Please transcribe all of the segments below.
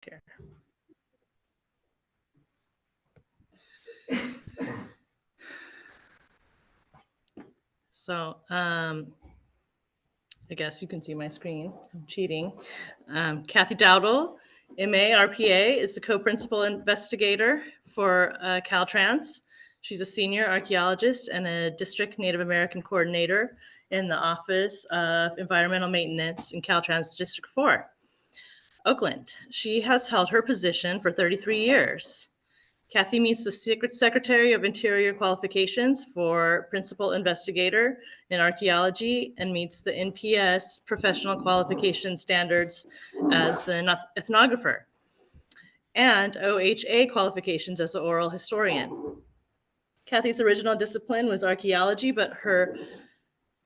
here. So I guess you can see my screen. I'm cheating. Kathy Dowdall, MA, RPA, is the co-principal investigator for Caltrans. She's a senior archaeologist and a district Native American coordinator in the Office of Environmental Maintenance in Caltrans District 4, Oakland. She has held her position for 33 years. Kathy meets the Secretary of Interior Qualifications for Principal Investigator in Archaeology and meets the NPS Professional Qualification Standards as an ethnographer and OHA qualifications as an oral historian. Kathy's original discipline was archaeology, but her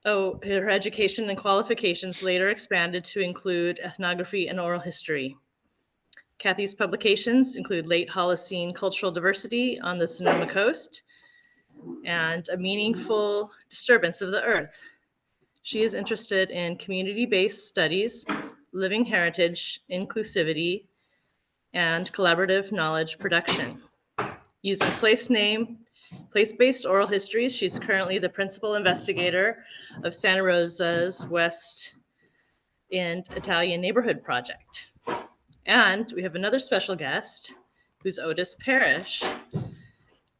education and qualifications later expanded to include ethnography and oral history. Kathy's publications include Late Holocene Cultural Diversity on the Sonoma Coast and A Meaningful Disturbance of the Earth. She is interested in community-based studies, living heritage, inclusivity, and collaborative knowledge production. Using place-based oral histories, she's currently the principal investigator of Santa Rosa's West End Italian Neighborhood Project. And we have another special guest, who's Otis Parrish,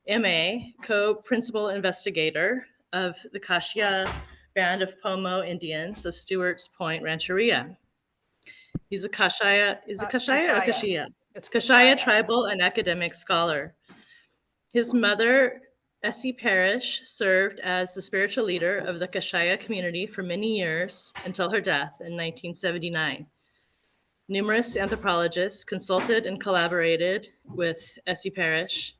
MA, co-principal investigator of the Kashaya Band of Pomo Indians of Stewart's Point Rancheria. He's a Kashaya, is it Kashaya or Kashaya? It's Kashaya tribal and academic scholar. His mother, Essie Parrish, served as the spiritual leader of the Kashaya community for many years until her death in 1979. Numerous anthropologists consulted and collaborated with Essie Parrish.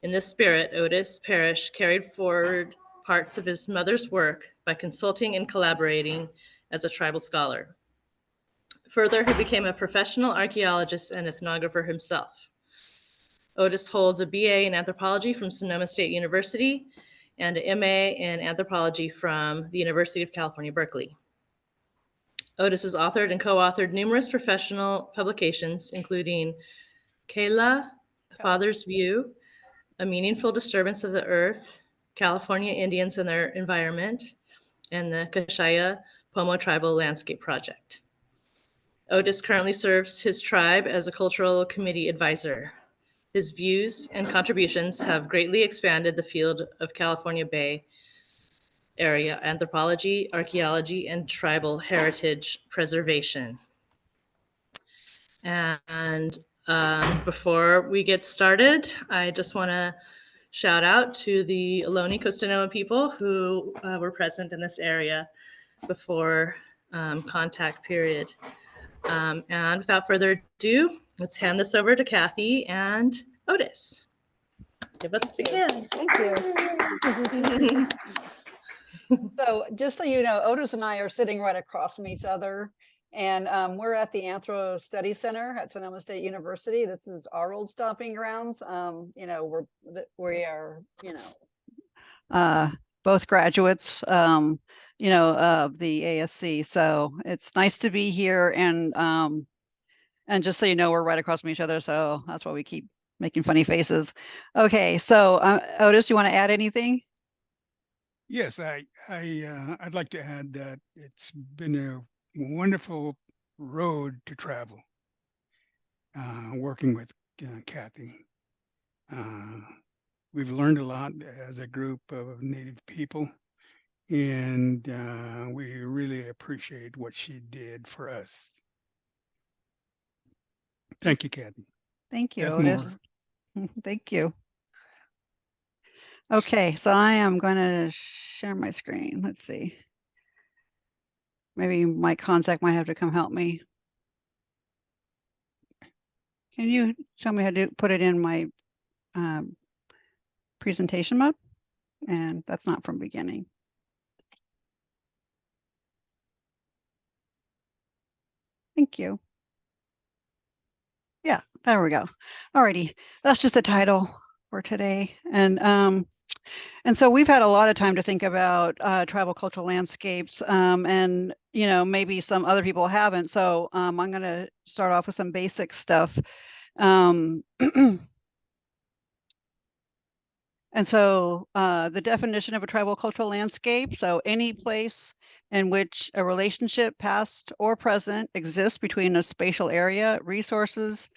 In this spirit, Otis Parrish carried forward parts of his mother's work by consulting and collaborating as a tribal scholar. Further, he became a professional archaeologist and ethnographer himself. Otis holds a BA in anthropology from Sonoma State University and an MA in anthropology from the University of California, Berkeley. Otis has authored and co-authored numerous professional publications, including Kayla, Father's View, A Meaningful Disturbance of the Earth, California Indians and Their Environment, and the Kashaya Pomo Tribal Landscape Project. Otis currently serves his tribe as a cultural committee advisor. His views and contributions have greatly expanded the field of California Bay Area anthropology, archaeology, and tribal heritage preservation. And before we get started, I just want to shout out to the Ohlone Costanoa people who were present in this area before contact period. And without further ado, let's hand this over to Kathy and Otis. Give us a big hand. Thank you. So just so you know, Otis and I are sitting right across from each other, and we're at the Anthro Study Center at Sonoma State University. This is our old stomping grounds. You know, we are, you know, both graduates, you know, of the ASC. So it's nice to be here, and just so you know, we're right across from each other. So that's why we keep making funny faces. Okay, so Otis, you want to add anything? Yes, I'd like to add that it's been a wonderful road to travel, working with Kathy. We've learned a lot as a group of Native people, and we really appreciate what she did for us. Thank you, Kathy. Thank you, Otis. Thank you. Okay, so I am going to share my screen. Let's see. Maybe my contact might have to come help me. Can you show me how to put it in my presentation mode? And that's not from beginning. Thank you. Yeah, there we go. Alrighty, that's just the title for today. And And so we've had a lot of time to think about tribal cultural landscapes, and maybe some other people haven't. So I'm going to start off with some basic stuff. Um, and so the definition of a tribal cultural landscape: so any place in which a relationship, past or present, exists between a spatial area, resources,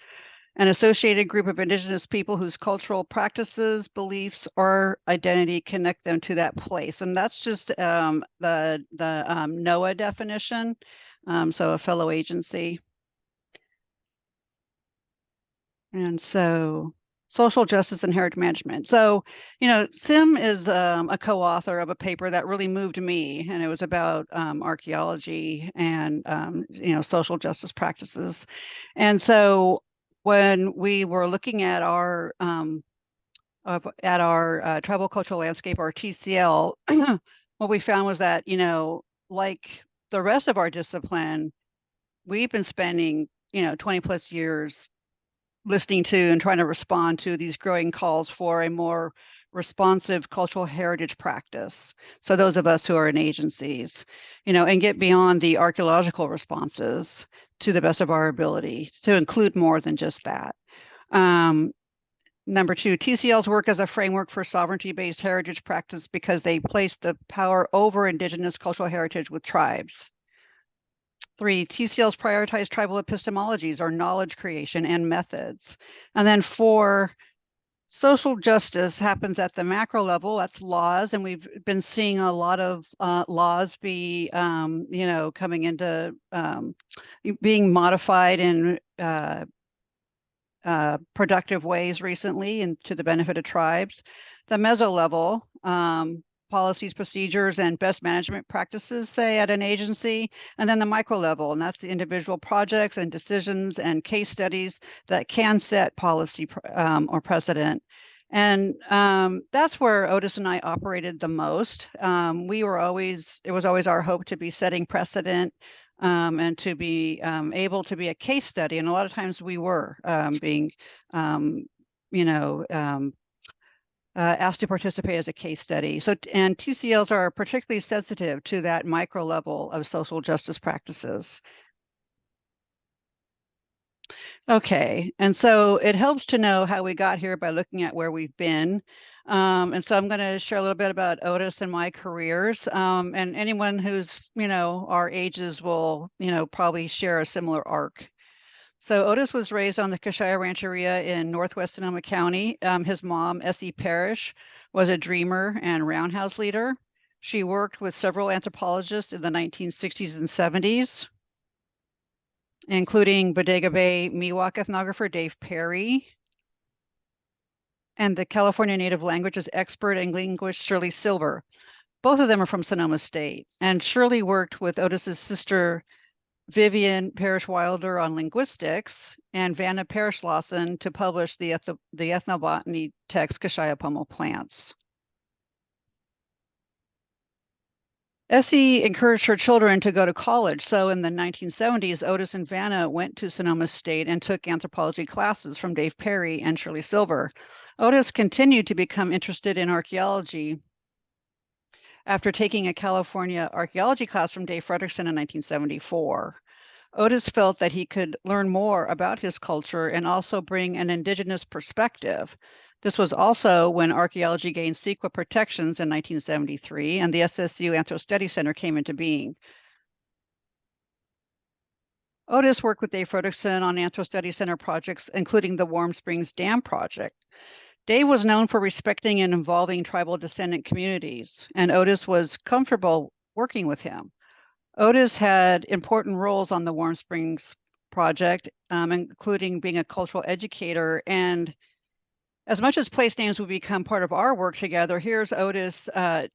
an associated group of indigenous people whose cultural practices, beliefs, or identity connect them to that place. And that's just the NOAA definition, so a fellow agency. And so social justice and heritage management. So, Sim is a co-author of a paper that really moved me, and it was about archaeology and, social justice practices. And so when we were looking at our tribal cultural landscape, or TCL, what we found was that, like the rest of our discipline, we've been spending, 20 plus years listening to and trying to respond to these growing calls for a more responsive cultural heritage practice. So those of us who are in agencies, and get beyond the archaeological responses to the best of our ability to include more than just that. Number two, TCLs work as a framework for sovereignty-based heritage practice because they place the power over indigenous cultural heritage with tribes. Three, TCLs prioritize tribal epistemologies, or knowledge creation and methods. And then four, social justice happens at the macro level. That's laws, and we've been seeing a lot of laws be, coming into being modified in productive ways recently, and to the benefit of tribes. The meso level, policies, procedures, and best management practices, say, at an agency. And then the micro level, and that's the individual projects and decisions and case studies that can set policy or precedent. And that's where Otis and I operated the most. It was always our hope to be setting precedent, and to be able to be a case study. And a lot of times we were being, asked to participate as a case study. And TCLs are particularly sensitive to that micro level of social justice practices. Okay, and so it helps to know how we got here by looking at where we've been. And so I'm going to share a little bit about Otis and my careers. And anyone who's, our ages will, probably share a similar arc. So Otis was raised on the Kashaya Rancheria in Northwest Sonoma County. His mom, S.E. Parrish, was a dreamer and roundhouse leader. She worked with several anthropologists in the 1960s and 70s, including Bodega Bay Miwok ethnographer Dave Perry, and the California Native Languages expert and linguist Shirley Silver. Both of them are from Sonoma State. And Shirley worked with Otis's sister Vivian Parrish Wilder on linguistics, and Vanna Parrish Lawson to publish the ethnobotany text Kashaya Pomo Plants. Essie encouraged her children to go to college. So in the 1970s, Otis and Vanna went to Sonoma State and took anthropology classes from Dave Perry and Shirley Silver. Otis continued to become interested in archaeology after taking a California archaeology class from Dave Fredrickson in 1974. Otis felt that he could learn more about his culture and also bring an indigenous perspective. This was also when archaeology gained CEQA protections in 1973 and the SSU Anthro Study Center came into being. Otis worked with Dave Fredrickson on Anthro Study Center projects, including the Warm Springs Dam project. Dave was known for respecting and involving tribal descendant communities, and Otis was comfortable working with him. Otis had important roles on the Warm Springs project, including being a cultural educator. And as much as place names would become part of our work together, here's Otis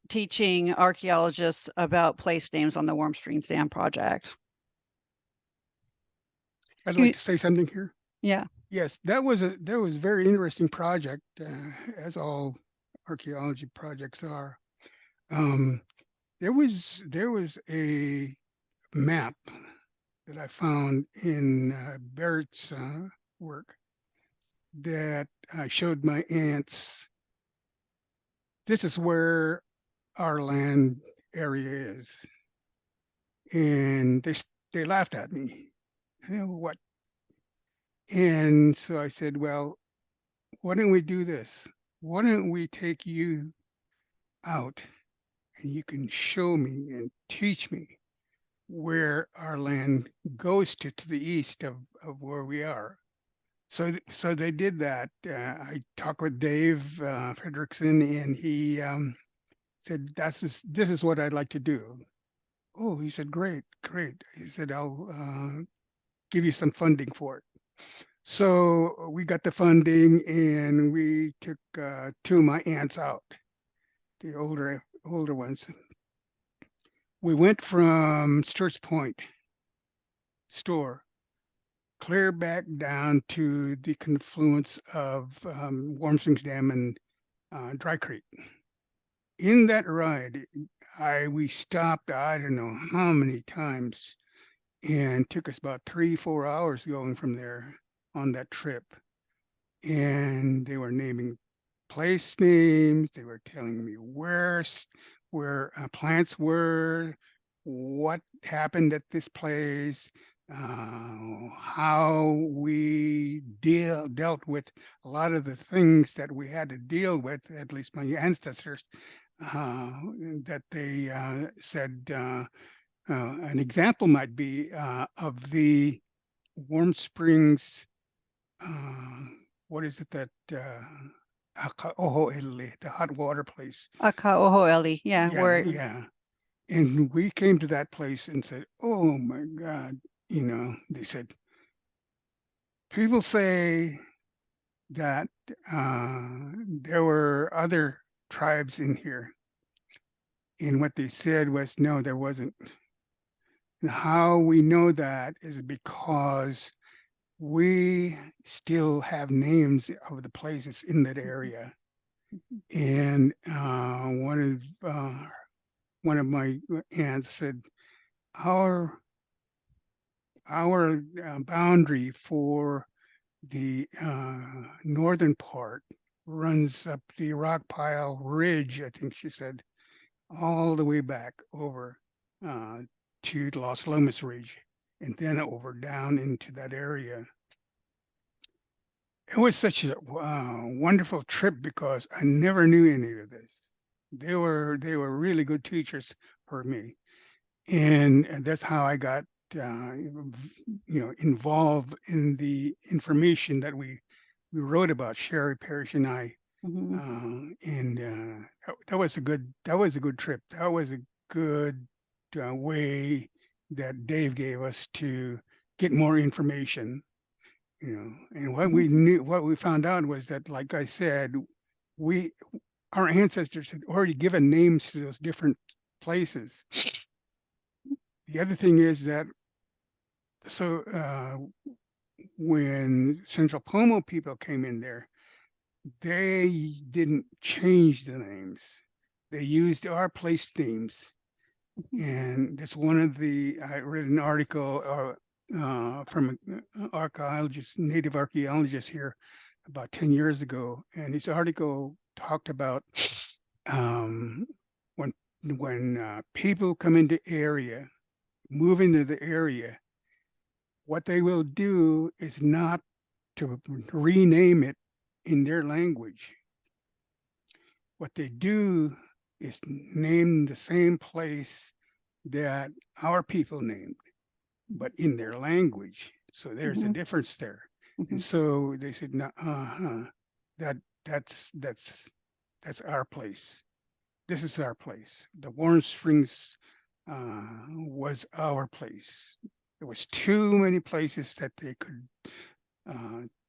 teaching archaeologists about place names on the Warm Springs Dam project. I'd like to say something here. Yeah. Yes, that was a very interesting project, as all archaeology projects are. There was a map that I found in Barrett's work that showed my aunt's this is where our land area is. And they laughed at me. You know what? And so I said, well, why don't we do this? Why don't we take you out and you can show me and teach me where our land goes to the east of where we are. So they did that. I talked with Dave Fredrickson, and he said, this is what I'd like to do. Oh, he said, great, great. He said, I'll give you some funding for it. So we got the funding, and we took two of my aunts out, the older ones. We went from Sturts Point store clear back down to the confluence of Warm Springs Dam and Dry Creek. In that ride, we stopped, I don't know how many times, and took us about 3-4 hours going from there on that trip. And they were naming place names. They were telling me where plants were, what happened at this place, how we dealt with a lot of the things that we had to deal with, at least my ancestors, that they said an example might be of the Warm Springs, what is it that, the hot water place. Akaoho'eli, yeah, where Yeah. And we came to that place and said, oh my God, they said, people say that there were other tribes in here. And what they said was, no, there wasn't. And how we know that is because we still have names of the places in that area. And one of my aunts said, our boundary for the northern part runs up the Rock Pile Ridge, I think she said, all the way back over to the Los Lomas Ridge, and then over down into that area. It was such a wonderful trip because I never knew any of this. They were really good teachers for me, and that's how I got involved in the information that we wrote about, Sherry Parrish and I. And that was a good trip. That was a good way that Dave gave us to get more information. And what we found out was that, like I said, our ancestors had already given names to those different places. The other thing is that, when Central Pomo people came in there, they didn't change the names. They used our place names. And that's I read an article from an archaeologist, native archaeologist here about 10 years ago. And his article talked about when people come into area, move into the area, what they will do is not to rename it in their language. What they do is name the same place that our people named, but in their language. So there's a difference there. And so they said, no, that's our place. This is our place. The Warm Springs was our place. There was too many places that they could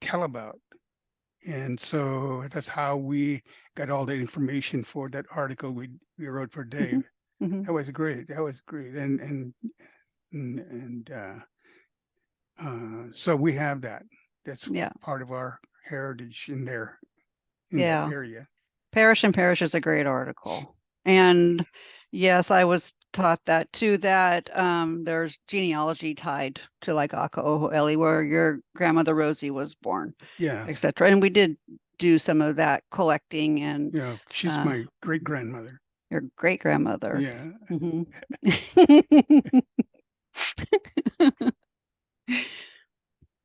tell about. And so that's how we got all the information for that article we wrote for Dave. That was great. And so we have that. That's part of our heritage in there, in that area. Parrish and Parrish is a great article. And yes, I was taught that too, that there's genealogy tied to like Akaoho'eli, where your grandmother Rosie was born, etc. And we did do some of that collecting and Yeah, she's my great grandmother. your great grandmother. Yeah. Mhm.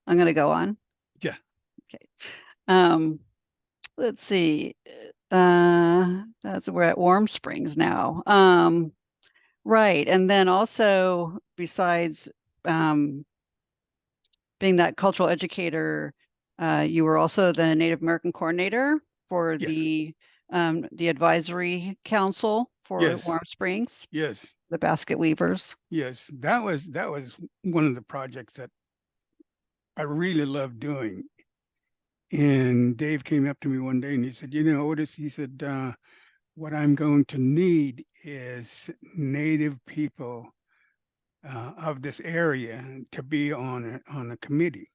I'm going to go on. Yeah. Okay. Let's see. We're at Warm Springs now. Right. And then also, besides being that cultural educator, you were also the Native American coordinator for Yes. the advisory council for Yes. Warm Springs, Yes. the basket weavers. Yes. That was one of the projects that I really loved doing. And Dave came up to me one day and he said, Otis, he said, what I'm going to need is Native people of this area to be on a committee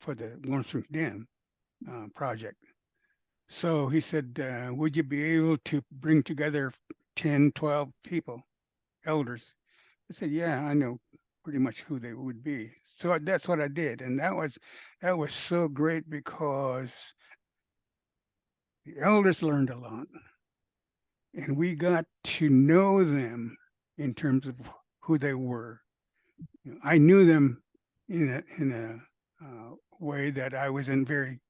for the Warm Springs Dam project. So he said, would you be able to bring together 10, 12 people, elders? I said, yeah, I know pretty much who they would be. So that's what I did. And that was so great because the elders learned a lot and we got to know them in terms of who they were. I knew them in a way that I wasn't very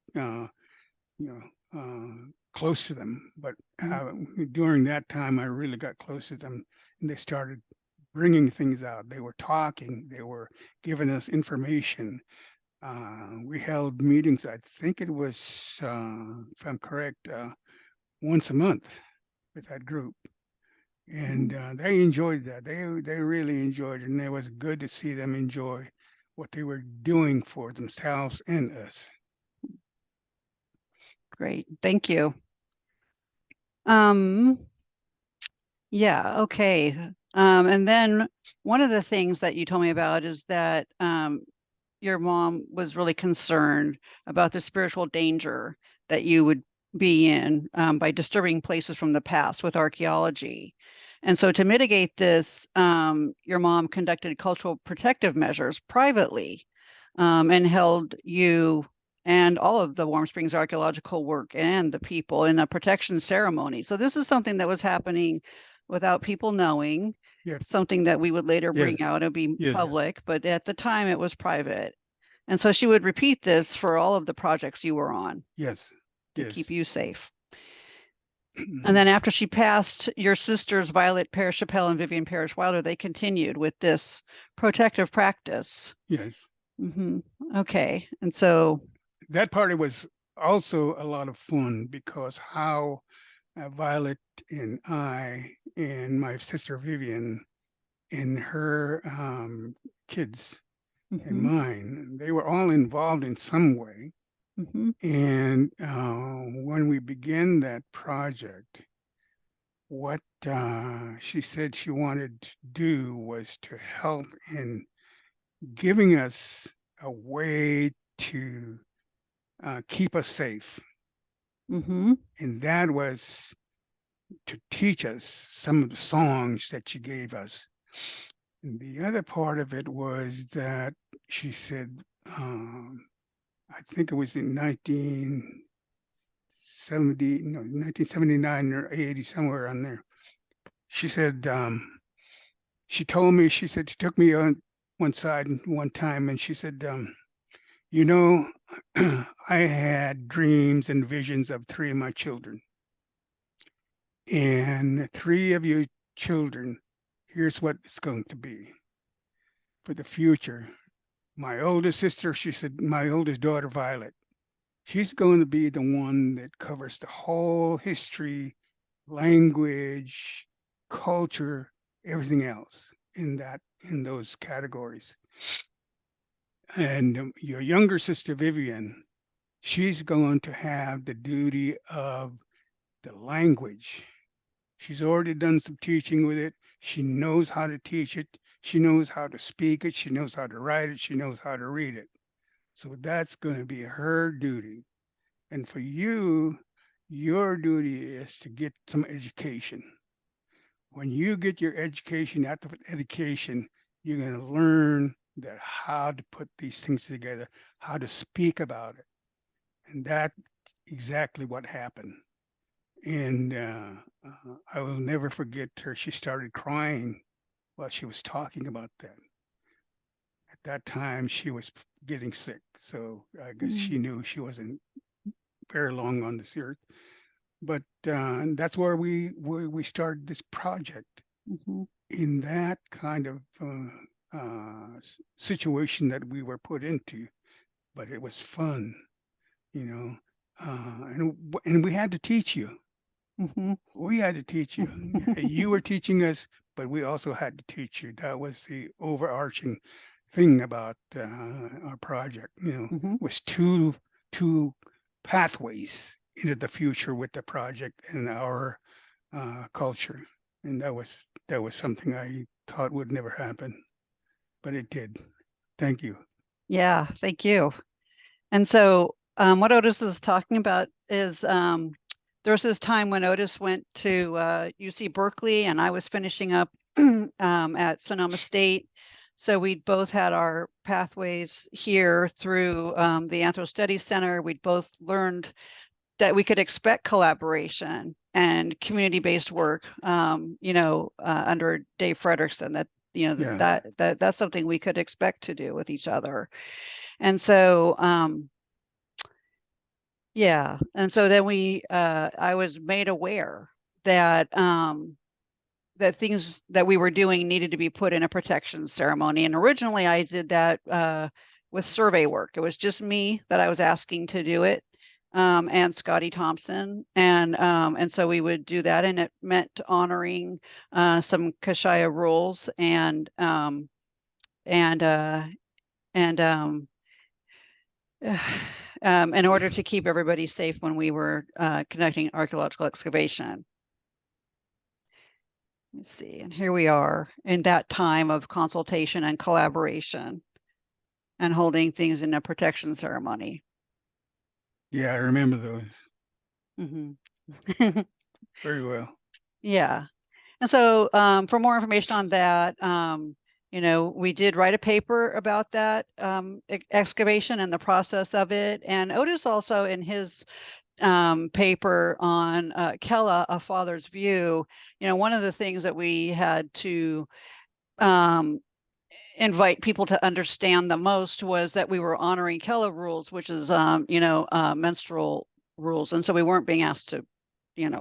close to them, but during that time I really got close to them, and they started bringing things out. They were talking, they were giving us information. We held meetings. I think it was, if I'm correct, once a month with that group. And they enjoyed that. They really enjoyed it, and it was good to see them enjoy what they were doing for themselves and us. Great, thank you. Yeah, okay. And then one of the things that you told me about is that your mom was really concerned about the spiritual danger that you would be in by disturbing places from the past with archaeology. And so to mitigate this, your mom conducted cultural protective measures privately and held you and all of the Warm Springs archaeological work and the people in a protection ceremony. So this is something that was happening without people knowing, Yes. something that we would later bring Yes. out and be Yes. public, but at the time it was private. And so she would repeat this for all of the projects you were on Yes. to Yes. keep you safe. And then after she passed, your sisters, Violet Parrish Chappelle and Vivian Parrish Wilder, they continued with this protective practice. Yes. Okay. And so that part was also a lot of fun because how Violet and I and my sister Vivian and her kids and mine, they were all involved in some way. And when we began that project, what she said she wanted to do was to help in giving us a way to keep us safe. And that was to teach us some of the songs that she gave us. And the other part of it was that she said, I think it was in 1979 or 80, somewhere on there. She said, she told me, she said, she took me on one side one time and she said, I had dreams and visions of 3 of my children. And 3 of you children, here's what it's going to be for the future. My oldest sister, she said, my oldest daughter, Violet, she's going to be the one that covers the whole history, language, culture, everything else in those categories. And your younger sister, Vivian, she's going to have the duty of the language. She's already done some teaching with it. She knows how to teach it. She knows how to speak it. She knows how to write it. She knows how to read it. So that's going to be her duty. And for you, your duty is to get some education. When you get your education, after education, you're going to learn that how to put these things together, how to speak about it. And exactly what happened. And I will never forget her. She started crying while she was talking about that. At that time, she was getting sick. So I guess she knew she wasn't very long on this earth. But and that's where we started this project in that kind of situation that we were put into. But it was fun, you know, and we had to teach you. We had to teach you. You were teaching us, but we also had to teach you. That was the overarching thing about our project. Was two pathways into the future with the project and our culture, and that was something I thought would never happen, but it did. Thank you. Yeah, thank you. And so what Otis is talking about is there was this time when Otis went to UC Berkeley and I was finishing up at Sonoma State. So we both had our pathways here through the Anthro Studies Center. We'd both learned that we could expect collaboration and community-based work, under Dave Frederickson, that, Yeah. that's something we could expect to do with each other. And so, yeah. And so then I was made aware that, that things that we were doing needed to be put in a protection ceremony. And originally I did that with survey work. It was just me that I was asking to do it, and Scotty Thompson. And so we would do that, and it meant honoring some Kashaya rules and in order to keep everybody safe when we were conducting archaeological excavation. Let's see, and here we are in that time of consultation and collaboration and holding things in a protection ceremony. Yeah, I remember those very well. Yeah. And so for more information on that, we did write a paper about that excavation and the process of it. And Otis also, in his paper on Kella, A Father's View, one of the things that we had to invite people to understand the most was that we were honoring Kella rules, which is, menstrual rules. And so we weren't being asked to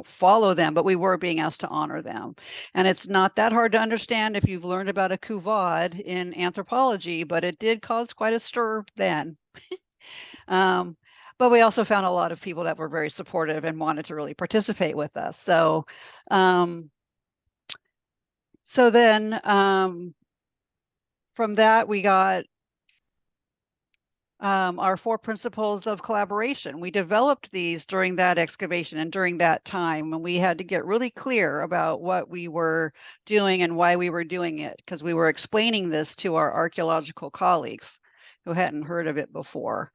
follow them, but we were being asked to honor them. And it's not that hard to understand if you've learned about a couvade in anthropology, but it did cause quite a stir then. But we also found a lot of people that were very supportive and wanted to really participate with us. So, then from that, we got our 4 principles of collaboration. We developed these during that excavation and during that time, and we had to get really clear about what we were doing and why we were doing it, because we were explaining this to our archaeological colleagues who hadn't heard of it before.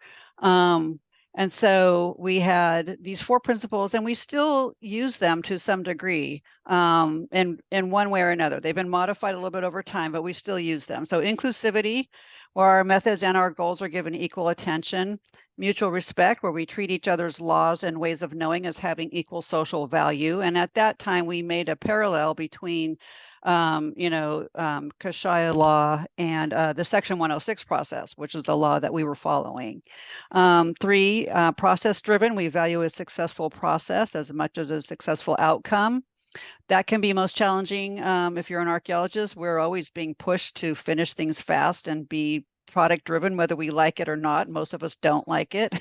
And so we had these 4 principles, and we still use them to some degree in one way or another. They've been modified a little bit over time, but we still use them. So inclusivity, where our methods and our goals are given equal attention. Mutual respect, where we treat each other's laws and ways of knowing as having equal social value. And at that time, we made a parallel between Kashaya law and the Section 106 process, which is the law that we were following. 3, process-driven. We value a successful process as much as a successful outcome. That can be most challenging if you're an archaeologist. We're always being pushed to finish things fast and be product-driven, whether we like it or not. Most of us don't like it.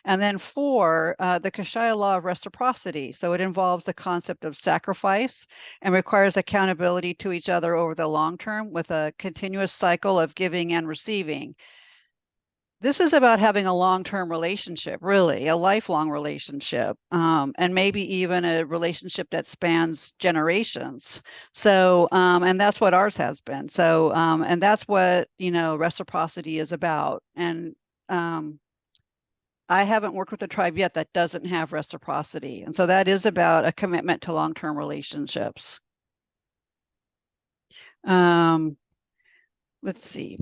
And then 4, the Kashaya law of reciprocity. So it involves the concept of sacrifice and requires accountability to each other over the long term with a continuous cycle of giving and receiving. This is about having a long-term relationship, really, a lifelong relationship, and maybe even a relationship that spans generations. So, and that's what ours has been. So, and that's what, reciprocity is about. And I haven't worked with a tribe yet that doesn't have reciprocity. And so that is about a commitment to long-term relationships. Let's see.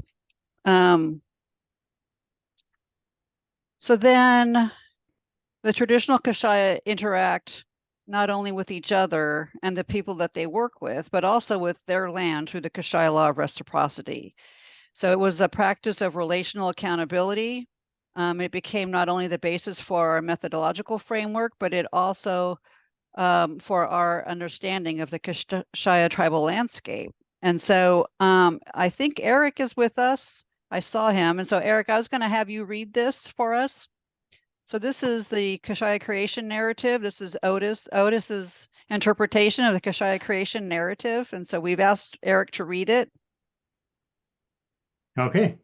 So then The traditional Kashaya interact not only with each other and the people that they work with, but also with their land through the Kashaya law of reciprocity. So it was a practice of relational accountability. It became not only the basis for our methodological framework, but it also for our understanding of the Kashaya tribal landscape. And so I think Eric is with us. I saw him. And so Eric, I was going to have you read this for us. So this is the Kashaya creation narrative. This is Otis's interpretation of the Kashaya creation narrative. And so we've asked Eric to read it. Okay,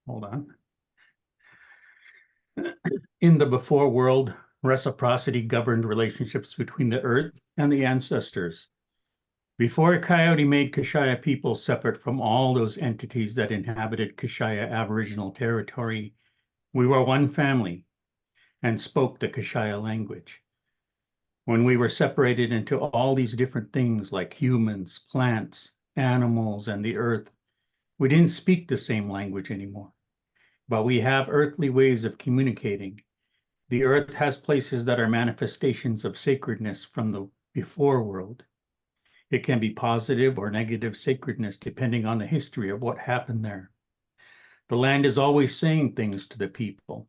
hold on. In the before world, reciprocity governed relationships between the earth and the ancestors. Before Coyote made Kashaya people separate from all those entities that inhabited Kashaya Aboriginal territory, we were one family and spoke the Kashaya language. When we were separated into all these different things like humans, plants, animals, and the earth, we didn't speak the same language anymore, but we have earthly ways of communicating. The earth has places that are manifestations of sacredness from the before world. It can be positive or negative sacredness depending on the history of what happened there. The land is always saying things to the people.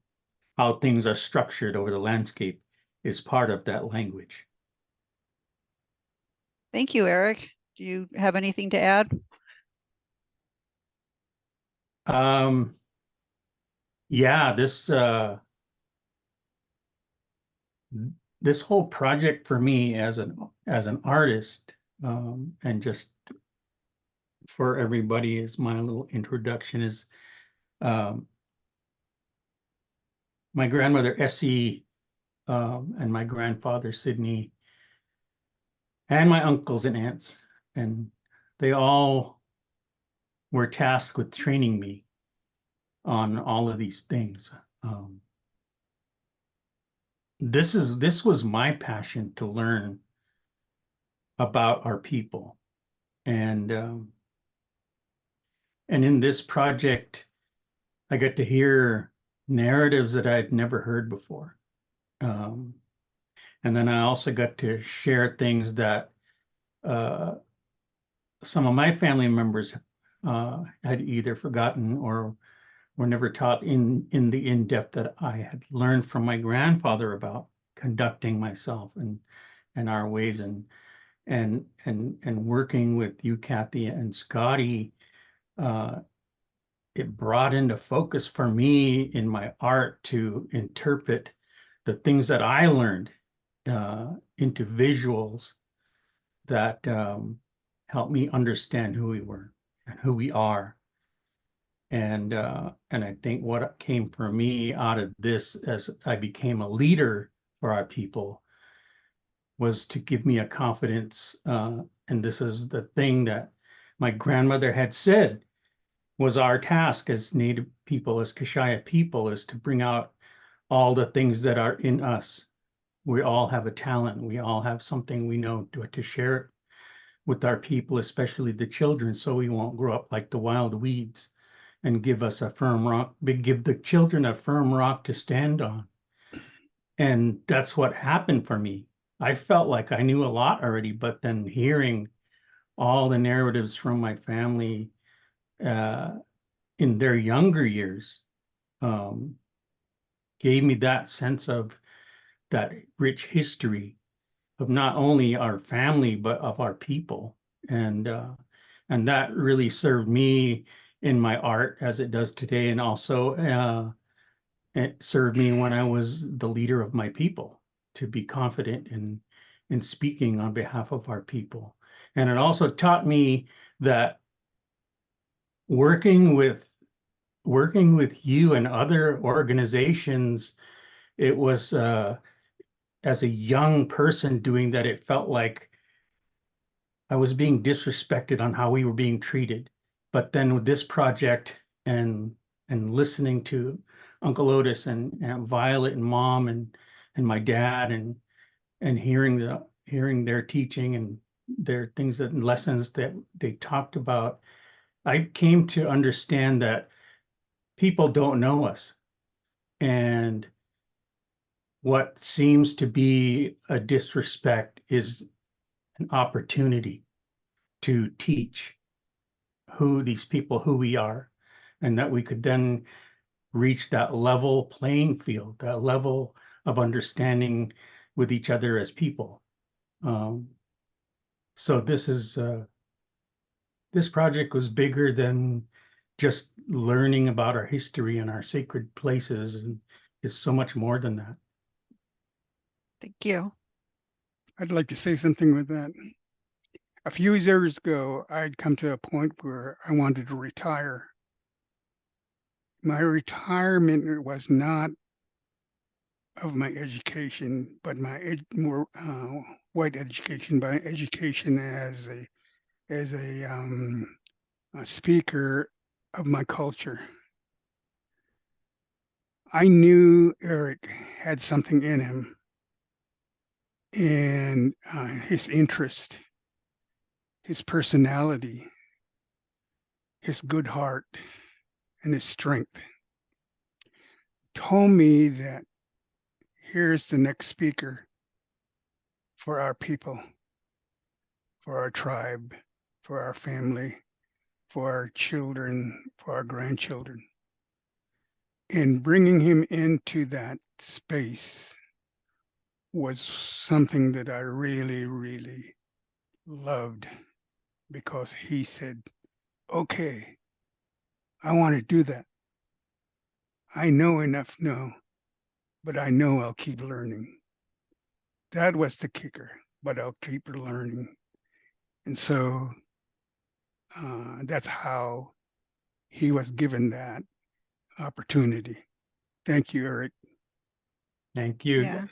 How things are structured over the landscape is part of that language. Thank you, Eric. Do you have anything to add? Yeah, this whole project for me as an artist, and just for everybody as my little introduction is, my grandmother Essie, and my grandfather Sidney, and my uncles and aunts, and they all were tasked with training me on all of these things. This was my passion to learn about our people, and in this project, I got to hear narratives that I'd never heard before, and then I also got to share things that some of my family members had either forgotten or were never taught in the in-depth that I had learned from my grandfather about conducting myself and our ways and working with you, Kathy, and Scotty. It brought into focus for me in my art to interpret the things that I learned into visuals that helped me understand who we were and who we are. And I think what came for me out of this as I became a leader for our people was to give me a confidence. And this is the thing that my grandmother had said was our task as Native people, as Kashaya people, is to bring out all the things that are in us. We all have a talent. We all have something we know to share it with our people, especially the children, so we won't grow up like the wild weeds, and give us a firm rock, give the children a firm rock to stand on. And that's what happened for me. I felt like I knew a lot already, but then hearing all the narratives from my family in their younger years gave me that sense of that rich history of not only our family, but of our people. And that really served me in my art as it does today. And also it served me when I was the leader of my people to be confident in speaking on behalf of our people. And it also taught me that working with you and other organizations, it was as a young person doing that, it felt like I was being disrespected on how we were being treated. But then with this project and listening to Uncle Otis and Violet and Mom and my dad and hearing their teaching and their things and lessons that they talked about, I came to understand that people don't know us. And what seems to be a disrespect is an opportunity to teach who these people, who we are, and that we could then reach that level playing field, that level of understanding with each other as people. So this project was bigger than just learning about our history and our sacred places, and it's so much more than that. Thank you. I'd like to say something with that. A few years ago, I'd come to a point where I wanted to retire. My retirement was not of my education, but my more white education, but education as a speaker of my culture. I knew Eric had something in him, and his interest, his personality, his good heart, and his strength told me that here's the next speaker for our people, for our tribe, for our family, for our children, for our grandchildren. And bringing him into that space was something that I really, really loved, because he said, okay, I want to do that. I know enough now, but I know I'll keep learning. That was the kicker, but I'll keep learning. And so that's how he was given that opportunity. Thank you, Eric. Thank you. Yeah.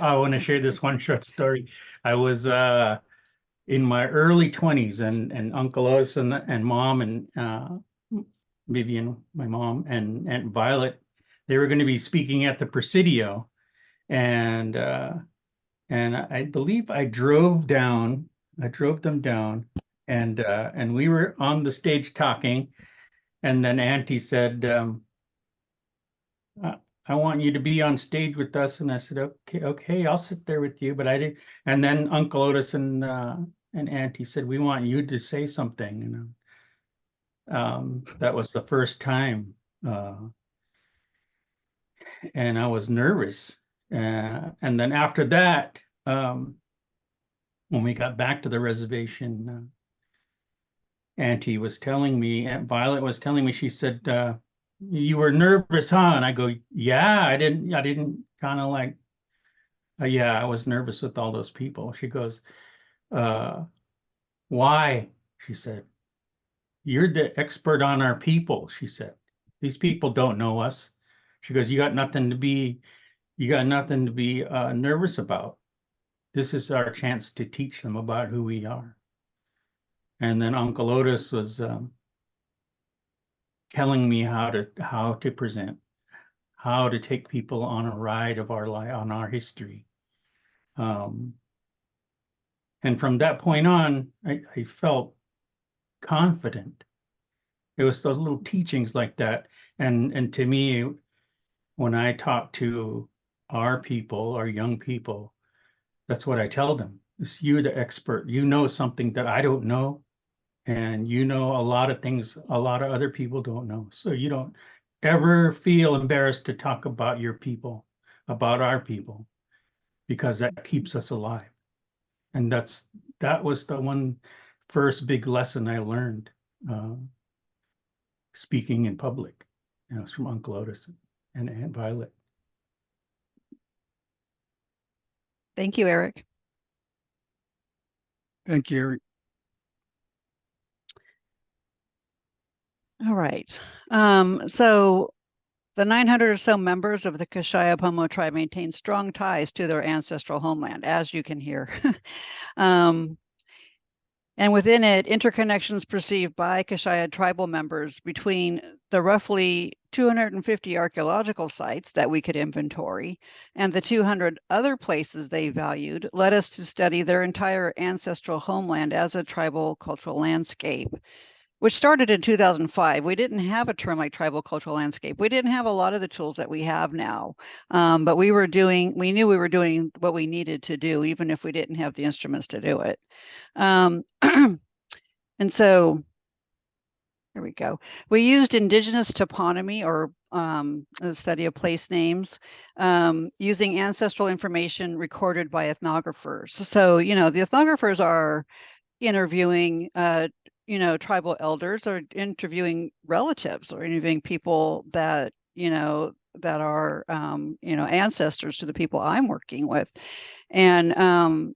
I want to share this one short story. I was in my early 20s, and Uncle Otis and Mom and Vivian, my mom, and Aunt Violet, they were going to be speaking at the Presidio, and I believe I drove them down, and we were on the stage talking, and then Auntie said, I want you to be on stage with us. And I said, okay, I'll sit there with you. But I didn't. And then Uncle Otis and Auntie said, we want you to say something. And that was the first time. And I was nervous. And then after that, when we got back to the reservation, Aunt Violet was telling me, she said, you were nervous, huh? And I go, yeah, I didn't kind of like, yeah, I was nervous with all those people. She goes, why? She said, you're the expert on our people. She said, these people don't know us. She goes, you got nothing to be nervous about. This is our chance to teach them about who we are. And then Uncle Otis was telling me how to present, how to take people on a ride of our life, on our history. And from that point on, I felt confident. It was those little teachings like that. And to me, when I talk to our people, our young people, that's what I tell them. It's, you're the expert. You know something that I don't know. And you know a lot of things a lot of other people don't know. So you don't ever feel embarrassed to talk about your people, about our people, because that keeps us alive. And that was the one first big lesson I learned speaking in public. It's from Uncle Otis and Aunt Violet. Thank you, Eric. Thank you, Eric. All right. So the 900 or so members of the Kashaya Pomo tribe maintain strong ties to their ancestral homeland, as you can hear. And within it, interconnections perceived by Kashaya tribal members between the roughly 250 archaeological sites that we could inventory and the 200 other places they valued led us to study their entire ancestral homeland as a tribal cultural landscape. which started in 2005. We didn't have a term like tribal cultural landscape. We didn't have a lot of the tools that we have now, but we knew we were doing what we needed to do, even if we didn't have the instruments to do it. And so here we go. We used indigenous toponymy, or the study of place names, using ancestral information recorded by ethnographers. So, the ethnographers are interviewing, tribal elders, or interviewing relatives, or interviewing people that, that are, ancestors to the people I'm working with. And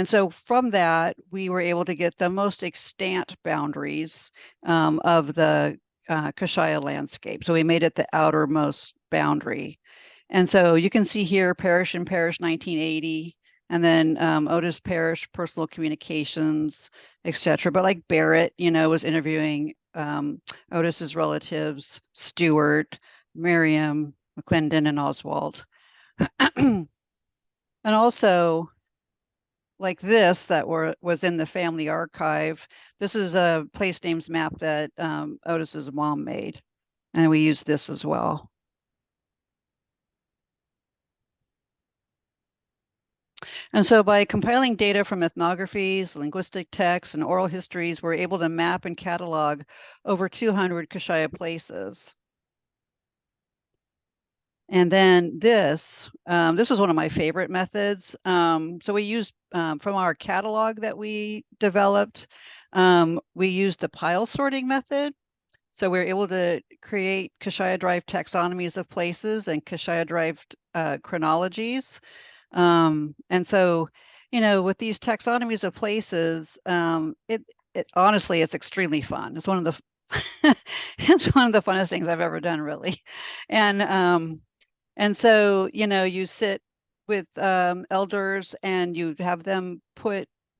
so from that, we were able to get the most extant boundaries of the Kashaya landscape. So we made it the outermost boundary. And so you can see here, Parrish and Parrish 1980, and then Otis Parrish, personal communications, etc. But like Barrett, was interviewing Otis's relatives, Stewart, Miriam, McClendon, and Oswald. And also, like this, that was in the family archive. This is a place names map that Otis's mom made, and we use this as well. And so by compiling data from ethnographies, linguistic texts, and oral histories, we're able to map and catalog over 200 Kashaya places. And then this was one of my favorite methods. So we used, from our catalog that we developed, we used the pile sorting method. So we were able to create Kashaya-derived taxonomies of places and Kashaya-derived chronologies. And so, with these taxonomies of places, it honestly, it's extremely fun. It's one of the it's one of the funnest things I've ever done, really. And so, you sit with elders, and you have them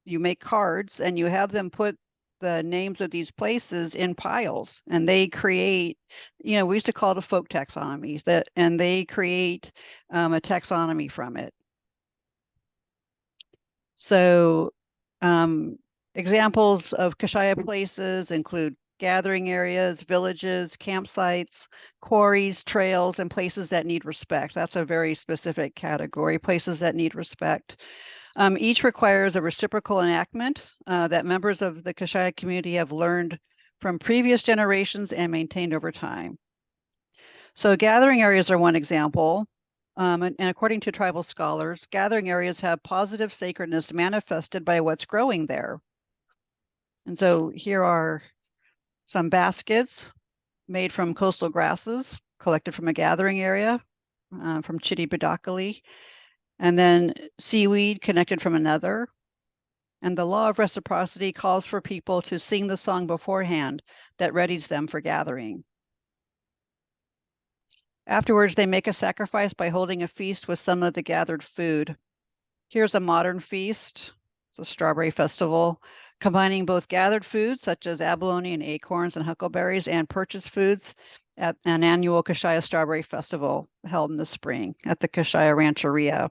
you make cards, and you have them put the names of these places in piles, and they create, we used to call it a folk taxonomy, and they create a taxonomy from it. So examples of Kashaya places include gathering areas, villages, campsites, quarries, trails, and places that need respect. That's a very specific category, places that need respect. Each requires a reciprocal enactment that members of the Kashaya community have learned from previous generations and maintained over time. So gathering areas are one example. And according to tribal scholars, gathering areas have positive sacredness manifested by what's growing there. And so here are some baskets made from coastal grasses collected from a gathering area from Chitibidakali, and then seaweed connected from another. And the law of reciprocity calls for people to sing the song beforehand that readies them for gathering. Afterwards, they make a sacrifice by holding a feast with some of the gathered food. Here's a modern feast. It's a strawberry festival, combining both gathered foods such as abalone and acorns and huckleberries, and purchased foods at an annual Kashaya Strawberry Festival held in the spring at the Kashaya Rancheria.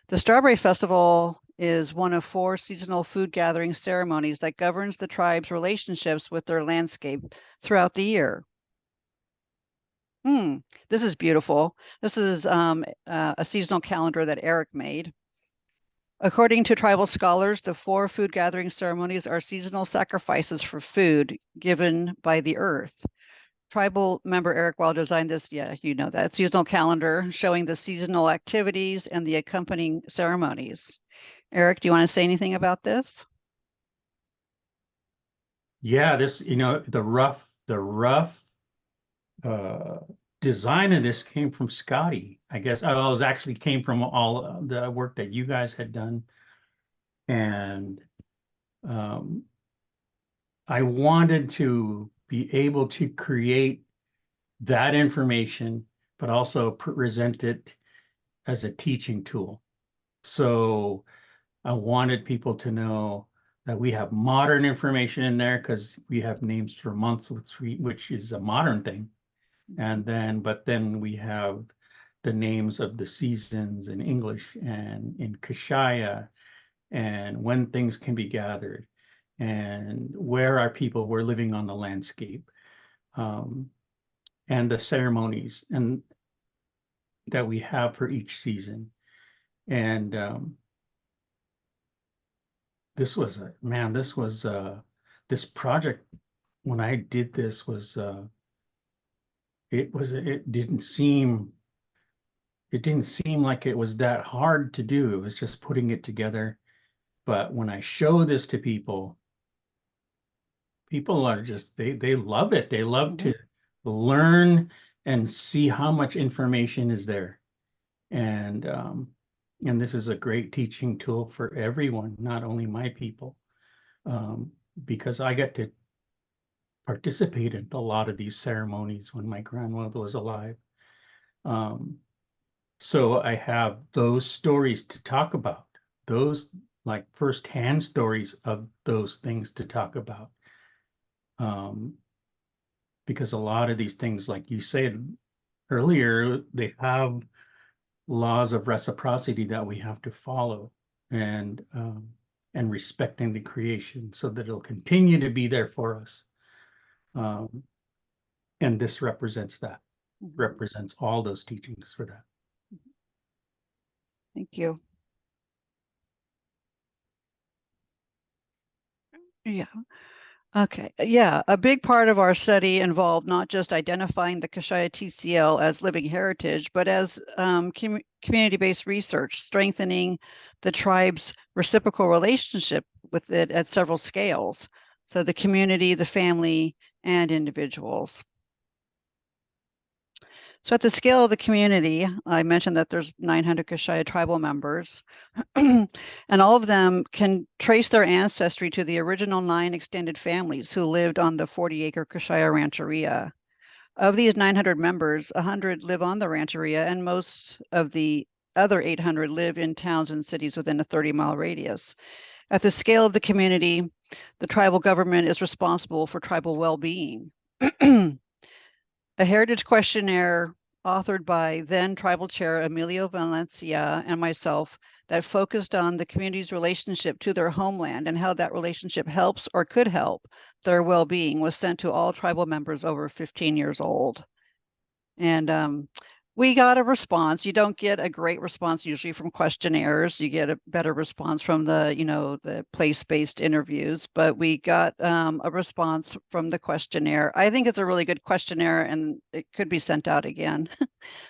The Strawberry Festival is one of 4 seasonal food gathering ceremonies that governs the tribe's relationships with their landscape throughout the year. This is beautiful. This is a seasonal calendar that Eric made. According to tribal scholars, the 4 food gathering ceremonies are seasonal sacrifices for food given by the earth. Tribal member Eric Wall designed this, that seasonal calendar showing the seasonal activities and the accompanying ceremonies. Eric, do you want to say anything about this? Yeah, this, the rough design of this came from Scotty, I guess. It was actually came from all the work that you guys had done. And I wanted to be able to create that information, but also present it as a teaching tool. So I wanted people to know that we have modern information in there, because we have names for months, which is a modern thing. And but then we have the names of the seasons in English and in Kashaya, and when things can be gathered. and where our people were living on the landscape, and the ceremonies and that we have for each season. And this was this project, when I did this, was it didn't seem like it was that hard to do. It was just putting it together. But when I show this to people are just, they love it. They love to learn and see how much information is there. And this is a great teaching tool for everyone, not only my people, because I get to participate in a lot of these ceremonies when my grandmother was alive. So I have those stories to talk about, those like firsthand stories of those things to talk about. Because a lot of these things, like you said earlier, they have laws of reciprocity that we have to follow, and respecting the creation so that it'll continue to be there for us. And this represents that, represents all those teachings for that. Thank you. Yeah. Okay. Yeah. A big part of our study involved not just identifying the Kashaya TCL as living heritage, but as community-based research, strengthening the tribe's reciprocal relationship with it at several scales. So the community, the family, and individuals. So at the scale of the community, I mentioned that there's 900 Kashaya tribal members, and all of them can trace their ancestry to the original 9 extended families who lived on the 40-acre Kashaya Rancheria. Of these 900 members, 100 live on the Rancheria, and most of the other 800 live in towns and cities within a 30-mile radius. At the scale of the community, the tribal government is responsible for tribal well-being. A heritage questionnaire authored by then Tribal Chair Emilio Valencia and myself that focused on the community's relationship to their homeland and how that relationship helps or could help their well-being was sent to all tribal members over 15 years old. And we got a response. You don't get a great response usually from questionnaires. You get a better response from the, the place-based interviews, but we got a response from the questionnaire. I think it's a really good questionnaire and it could be sent out again.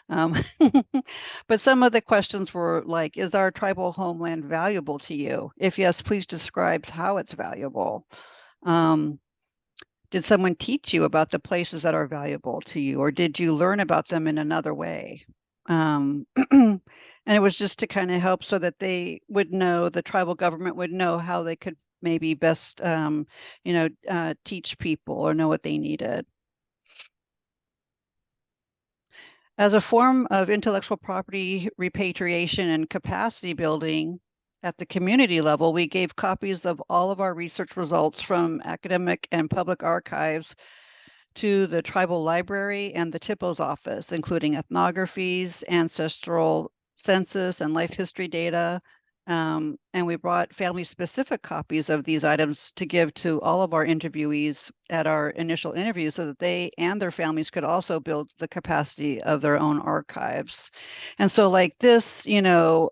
But some of the questions were like, is our tribal homeland valuable to you? If yes, please describe how it's valuable. Did someone teach you about the places that are valuable to you, or did you learn about them in another way? And it was just to kind of help so that they would know, the tribal government would know how they could maybe best, teach people or know what they needed. As a form of intellectual property repatriation and capacity building, at the community level, we gave copies of all of our research results from academic and public archives to the tribal library and the TIPO's office, including ethnographies, ancestral census, and life history data. And we brought family-specific copies of these items to give to all of our interviewees at our initial interview so that they and their families could also build the capacity of their own archives. And so like this, the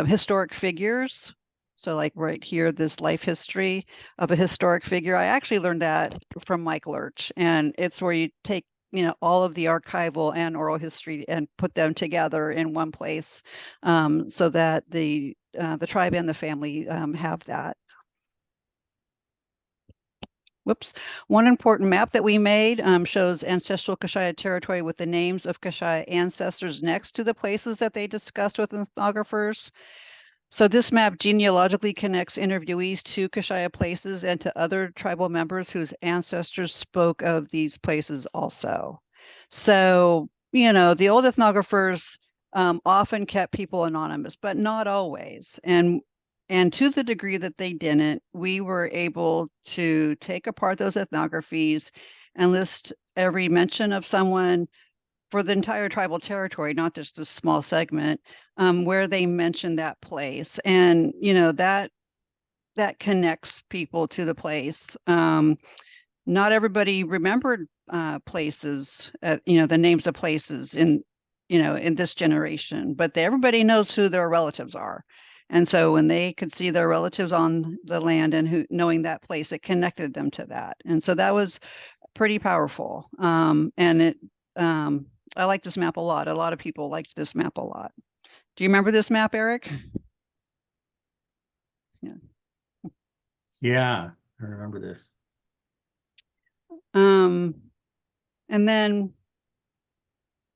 historic figures. So like right here, this life history of a historic figure. I actually learned that from Mike Lurch, and it's where you take, all of the archival and oral history and put them together in one place, so that the tribe and the family have that. Whoops. One important map that we made shows ancestral Kashaya territory with the names of Kashaya ancestors next to the places that they discussed with ethnographers. So this map genealogically connects interviewees to Kashaya places and to other tribal members whose ancestors spoke of these places also. So, the old ethnographers often kept people anonymous, but not always. And to the degree that they didn't, we were able to take apart those ethnographies and list every mention of someone for the entire tribal territory, not just this small segment, where they mention that place. And, you know, that connects people to the place. Not everybody remembered places, you know, the names of places in, you know, in this generation, but everybody knows who their relatives are. And so when they could see their relatives on the land and knowing that place, it connected them to that. And so that was pretty powerful. And I like this map a lot. A lot of people liked this map a lot. Do you remember this map, Eric? Yeah. Yeah, I remember this. And then,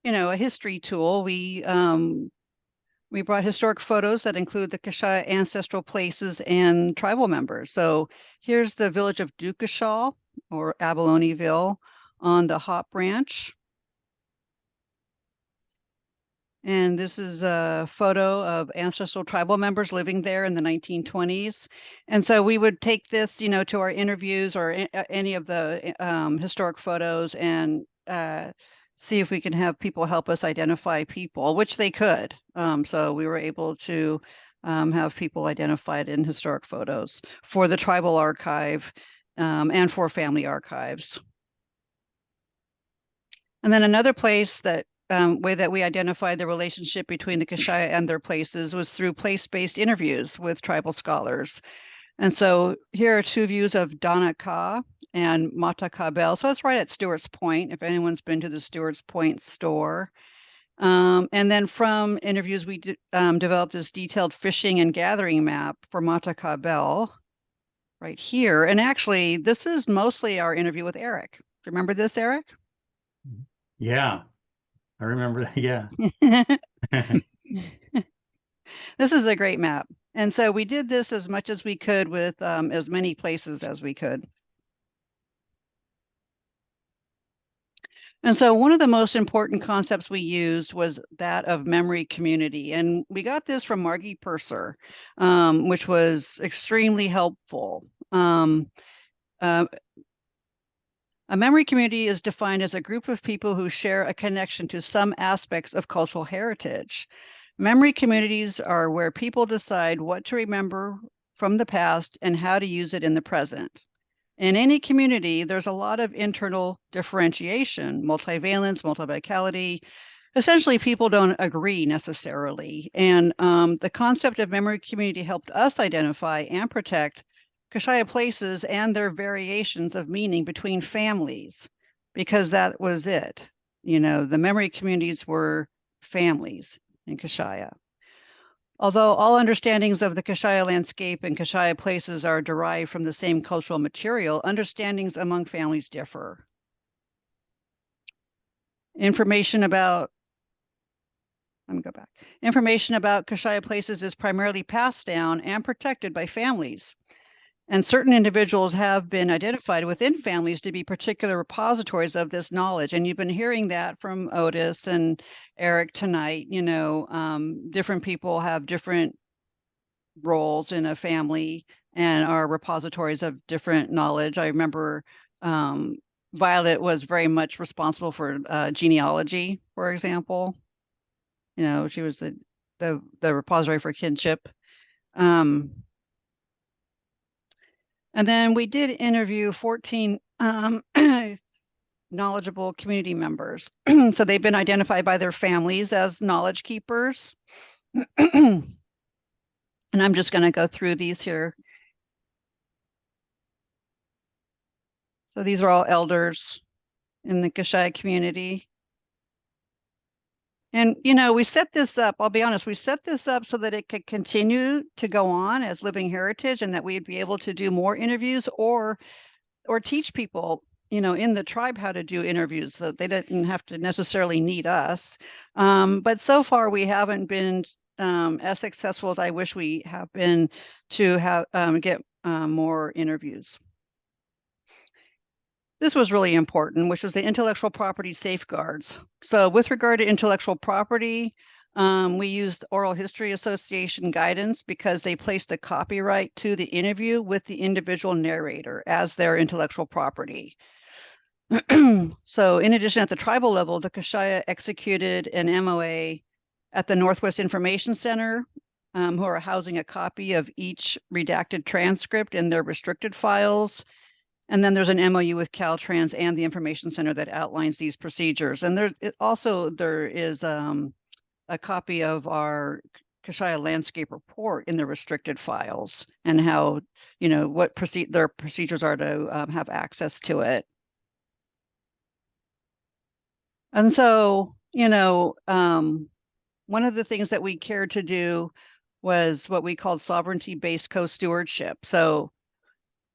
you know, a history tool, we brought historic photos that include the Kashaya ancestral places and tribal members. So here's the village of Ducashaw, or Abaloneville, on the Hop Ranch. And this is a photo of ancestral tribal members living there in the 1920s. And so we would take this, you know, to our interviews or any of the historic photos and see if we can have people help us identify people, which they could. So we were able to have people identified in historic photos for the tribal archive and for family archives. And then another place that way that we identified the relationship between the Kashaya and their places was through place-based interviews with tribal scholars. And so here are two views of Donna Ka and Mata Kabel. So that's right at Stewart's Point, if anyone's been to the Stewart's Point store. And then from interviews, we developed this detailed fishing and gathering map for Mata Kabel right here. And actually, this is mostly our interview with Eric. Do you remember this, Eric? Yeah, I remember that. Yeah. This is a great map. And so we did this as much as we could with as many places as we could. And so one of the most important concepts we used was that of memory community. And we got this from Margie Purser, which was extremely helpful. A memory community is defined as a group of people who share a connection to some aspects of cultural heritage. Memory communities are where people decide what to remember from the past and how to use it in the present. In any community, there's a lot of internal differentiation, multivalence, multivocality. Essentially, people don't agree necessarily. And the concept of memory community helped us identify and protect Kashaya places and their variations of meaning between families, because that was it. You know, the memory communities were families in Kashaya. Although all understandings of the Kashaya landscape and Kashaya places are derived from the same cultural material, understandings among families differ. Information about Kashaya places is primarily passed down and protected by families. And certain individuals have been identified within families to be particular repositories of this knowledge. And you've been hearing that from Otis and Eric tonight. You know, different people have different roles in a family and are repositories of different knowledge. I remember Violet was very much responsible for genealogy, for example. You know, she was the repository for kinship. And then we did interview 14 knowledgeable community members. So they've been identified by their families as knowledge keepers. And I'm just going to go through these here. So these are all elders in the Kashaya community. And, you know, we set this up, I'll be honest, we set this up so that it could continue to go on as living heritage and that we'd be able to do more interviews or teach people, you know, in the tribe how to do interviews so they didn't have to necessarily need us. But so far we haven't been as successful as I wish we have been to have get more interviews. This was really important, which was the intellectual property safeguards. So with regard to intellectual property, we used Oral History Association guidance because they placed the copyright to the interview with the individual narrator as their intellectual property. So in addition, at the tribal level, the Kashaya executed an MOA at the Northwest Information Center, who are housing a copy of each redacted transcript in their restricted files. And then there's an MOU with Caltrans and the Information Center that outlines these procedures. And there is a copy of our Kashaya landscape report in the restricted files and how, what their procedures are to have access to it. And so, one of the things that we cared to do was what we called sovereignty-based co-stewardship. So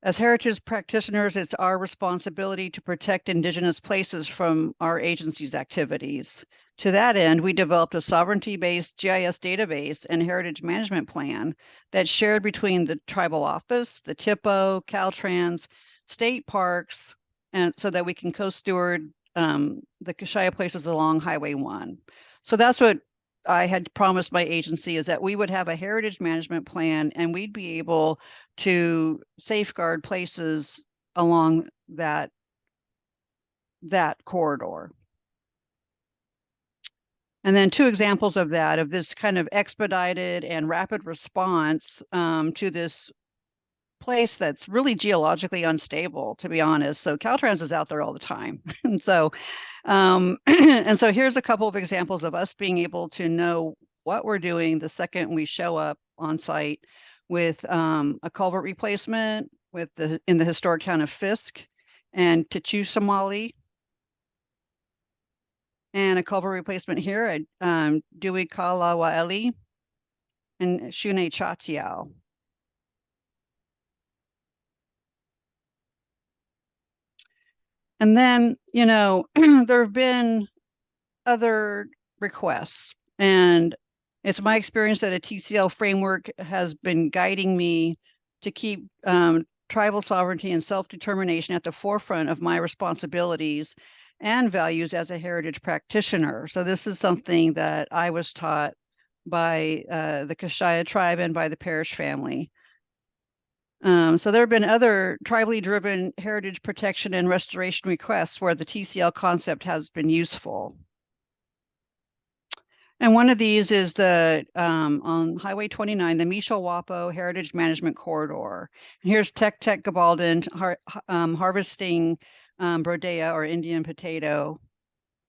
as heritage practitioners, it's our responsibility to protect Indigenous places from our agency's activities. To that end, we developed a sovereignty-based GIS database and heritage management plan that's shared between the tribal office, the TIPO, Caltrans, state parks, and so that we can co-steward the Kashaya places along Highway 1. So that's what I had promised my agency, is that we would have a heritage management plan and we'd be able to safeguard places along that corridor. And then 2 examples of that, of this kind of expedited and rapid response to this place that's really geologically unstable, to be honest. So Caltrans is out there all the time. And so and so here's a couple of examples of us being able to know what we're doing the second we show up on site, with a culvert replacement in the historic town of Fisk and Tichu-Somali, and a culvert replacement here at Dewey Kalawaeli and Shune Chatiao. And then, there have been other requests, and it's my experience that a TCL framework has been guiding me to keep tribal sovereignty and self-determination at the forefront of my responsibilities and values as a heritage practitioner. So this is something that I was taught by the Kashaya tribe and by the Parrish family. So there have been other tribally driven heritage protection and restoration requests where the TCL concept has been useful. And one of these is on Highway 29, the Misho-Wapo Heritage Management Corridor. And here's Tek Tek Gabaldan harvesting brodea, or Indian potato.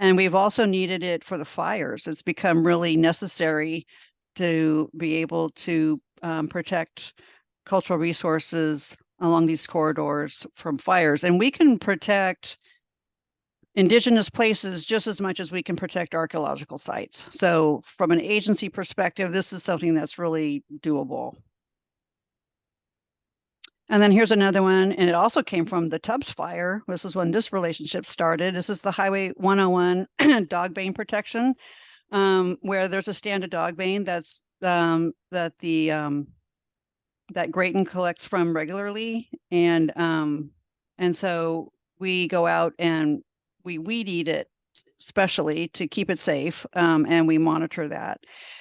And we've also needed it for the fires. It's become really necessary to be able to protect cultural resources along these corridors from fires. And we can protect Indigenous places just as much as we can protect archaeological sites. So from an agency perspective, this is something that's really doable. And then here's another one, and it also came from the Tubbs fire. This is when this relationship started. This is the Highway 101 dog bane protection, where there's a stand of dog bane that's that Grayton collects from regularly, and so we go out and we weed eat it specially to keep it safe, and we monitor that.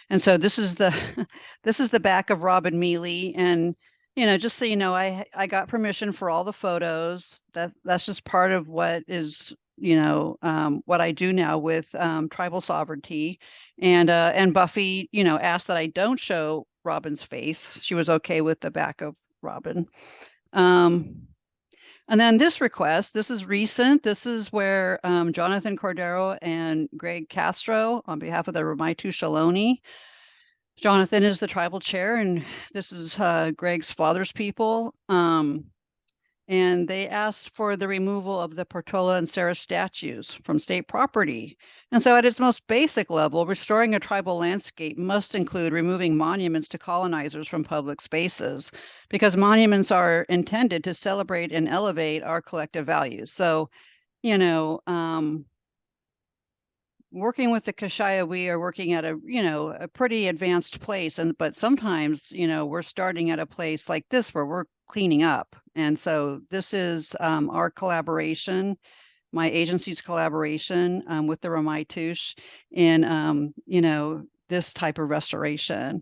And so this is the back of Robin Mealy, and just so you know, I got permission for all the photos. That's just part of what is what I do now with tribal sovereignty, and Buffy asked that I don't show Robin's face. She was okay with the back of Robin. And then this request, this is recent. This is where Jonathan Cordero and Greg Castro, on behalf of the Ramaitu Shaloni. Jonathan is the tribal chair, and this is Greg's father's people. And they asked for the removal of the Portola and Sarah statues from state property. And so at its most basic level, restoring a tribal landscape must include removing monuments to colonizers from public spaces, because monuments are intended to celebrate and elevate our collective values. So, working with the Kashaya, we are working at a pretty advanced place, but sometimes, we're starting at a place like this where we're cleaning up. And so this is our collaboration, my agency's collaboration with the Ramaitush in, this type of restoration.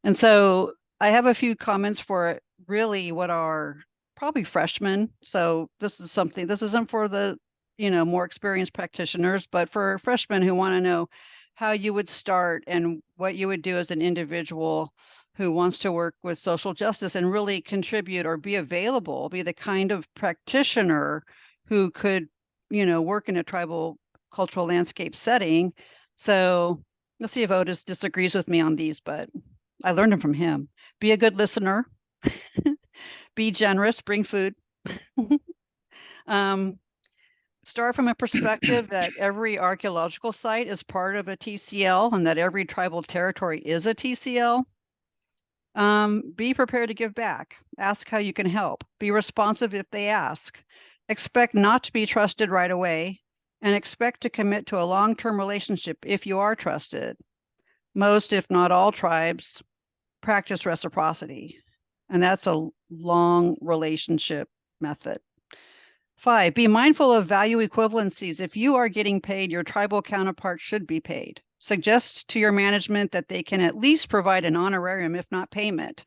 And so I have a few comments for really what are probably freshmen. So this isn't for the more experienced practitioners, but for freshmen who want to know how you would start and what you would do as an individual who wants to work with social justice and really contribute or be available, be the kind of practitioner who could, work in a tribal cultural landscape setting. So you'll see if Otis disagrees with me on these, but I learned them from him. Be a good listener. Be generous, bring food. Start from a perspective that every archaeological site is part of a TCL and that every tribal territory is a TCL. Be prepared to give back. Ask how you can help. Be responsive if they ask. Expect not to be trusted right away and expect to commit to a long-term relationship if you are trusted. Most, if not all tribes, practice reciprocity, and that's a long relationship method. 5, be mindful of value equivalencies. If you are getting paid, your tribal counterpart should be paid. Suggest to your management that they can at least provide an honorarium, if not payment,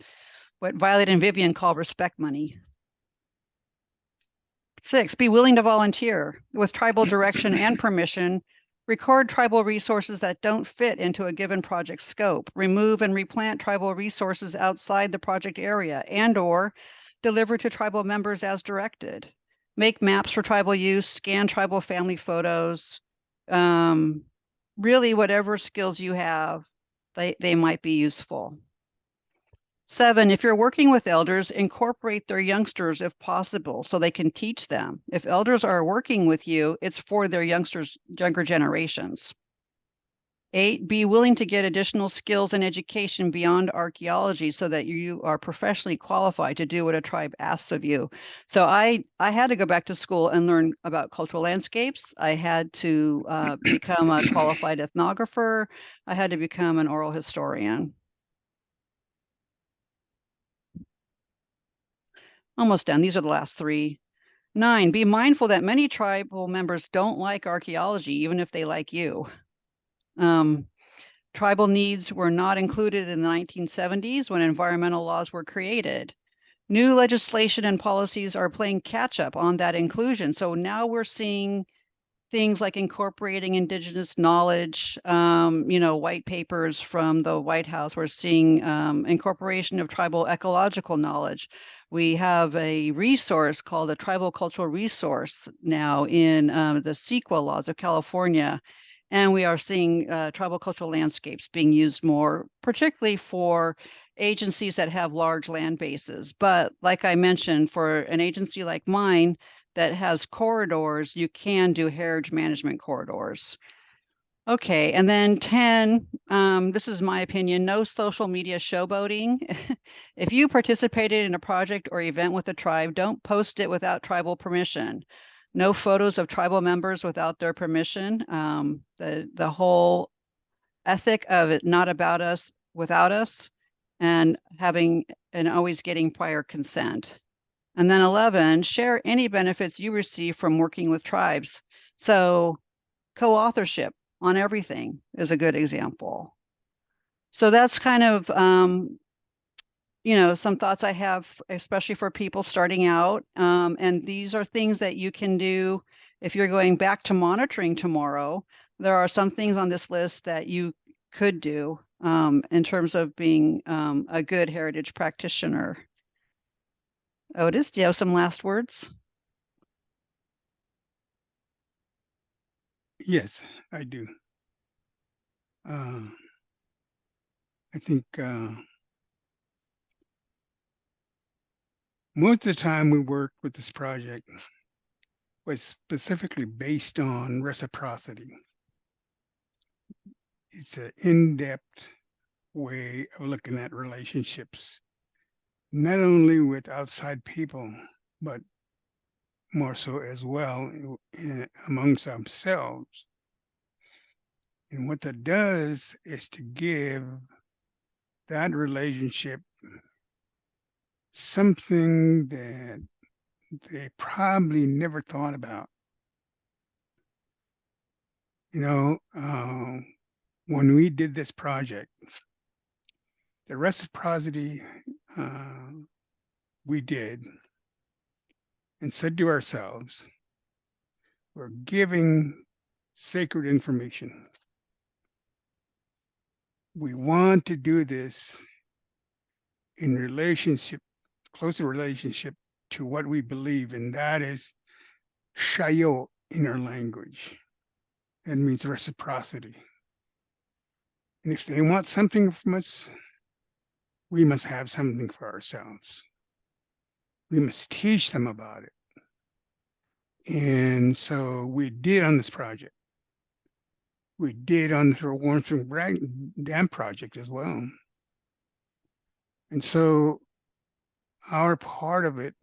what Violet and Vivian call respect money. 6, be willing to volunteer with tribal direction and permission. Record tribal resources that don't fit into a given project scope. Remove and replant tribal resources outside the project area and/or deliver to tribal members as directed. Make maps for tribal use, scan tribal family photos. Really, whatever skills you have, they might be useful. 7, if you're working with elders, incorporate their youngsters if possible so they can teach them. If elders are working with you, it's for their younger generations. 8, be willing to get additional skills and education beyond archaeology so that you are professionally qualified to do what a tribe asks of you. So I had to go back to school and learn about cultural landscapes. I had to become a qualified ethnographer. I had to become an oral historian. Almost done. These are the last 3. 9, be mindful that many tribal members don't like archaeology, even if they like you. Tribal needs were not included in the 1970s when environmental laws were created. New legislation and policies are playing catch up on that inclusion. So now we're seeing things like incorporating indigenous knowledge, white papers from the White House. We're seeing incorporation of tribal ecological knowledge. We have a resource called a tribal cultural resource now in the CEQA laws of California. And we are seeing tribal cultural landscapes being used more, particularly for agencies that have large land bases. But like I mentioned, for an agency like mine that has corridors, you can do heritage management corridors. Okay, and then 10, this is my opinion, no social media showboating. If you participated in a project or event with a tribe, don't post it without tribal permission. No photos of tribal members without their permission. The whole ethic of it, not about us, without us, and having and always getting prior consent. And then 11, share any benefits you receive from working with tribes. So co-authorship on everything is a good example. So that's kind of, some thoughts I have, especially for people starting out. And these are things that you can do if you're going back to monitoring tomorrow. There are some things on this list that you could do in terms of being a good heritage practitioner. Otis, do you have some last words? Yes, I do. I think most of the time we worked with this project was specifically based on reciprocity. It's an in-depth way of looking at relationships, not only with outside people, but more so as well amongst ourselves. And what that does is to give that relationship something that they probably never thought about. When we did this project, the reciprocity we did and said to ourselves, We're giving sacred information. We want to do this in relationship, closer relationship to what we believe, and that is shayo in our language. That means reciprocity. And if they want something from us, we must have something for ourselves. We must teach them about it. And so we did on this project. We did on the Warm Spring Dam project as well. And so our part of it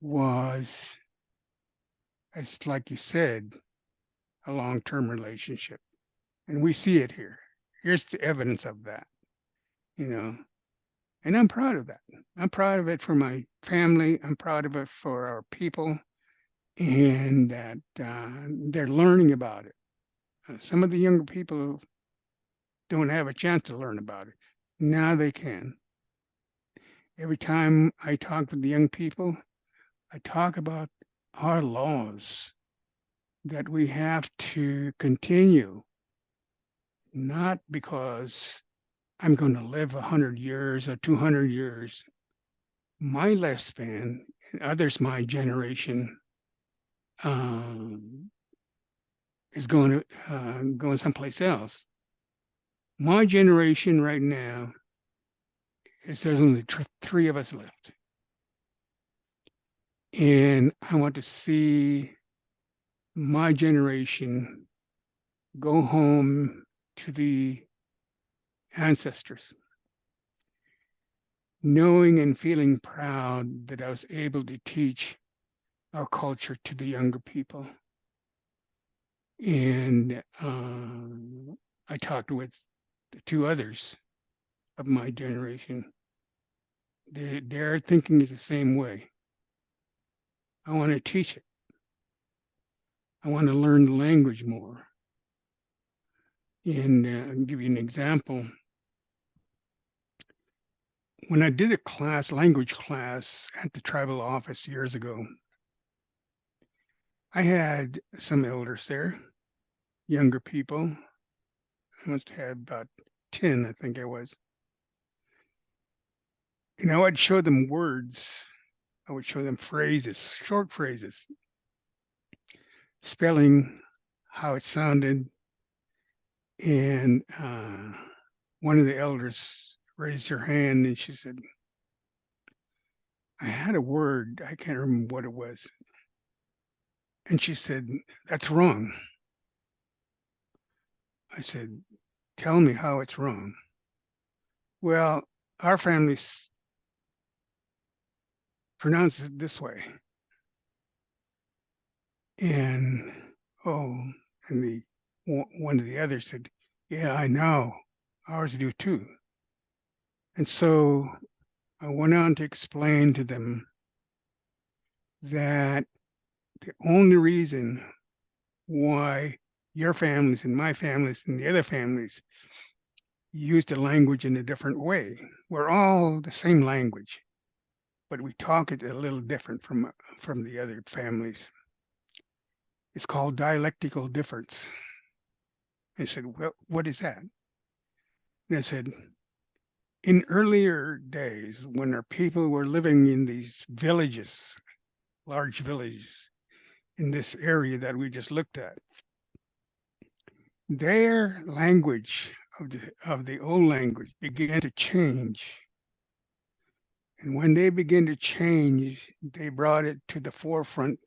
was, as like you said, a long-term relationship. And we see it here. Here's the evidence of that, you know. And I'm proud of that. I'm proud of it for my family. I'm proud of it for our people, and that they're learning about it. Some of the younger people don't have a chance to learn about it. Now they can. Every time I talk with the young people, I talk about our laws that we have to continue, not because I'm going to live 100 years or 200 years. My lifespan and others my generation is going someplace else. My generation right now is there's only three of us left. And I want to see my generation go home to the ancestors, knowing and feeling proud that I was able to teach our culture to the younger people. And I talked with the two others of my generation. Their thinking is the same way. I want to teach it. I want to learn the language more. And I'll give you an example. When I did a class, language class at the tribal office years ago, I had some elders there, younger people. I must have had about 10, I think I was. And I would show them words. I would show them phrases, short phrases, spelling, how it sounded. And one of the elders raised her hand and she said, I had a word, I can't remember what it was. And she said, that's wrong. I said, tell me how it's wrong. Well, our family pronounces it this way. And and one of the others said, yeah, I know, ours do too. And so I went on to explain to them that the only reason why your families and my families and the other families use the language in a different way, we're all the same language, but we talk it a little different from the other families. It's called dialectical difference. I said, well, what is that? And I said, in earlier days, when our people were living in these villages, large villages, in this area that we just looked at, their language of the old language began to change. And when they began to change, they brought it to the forefront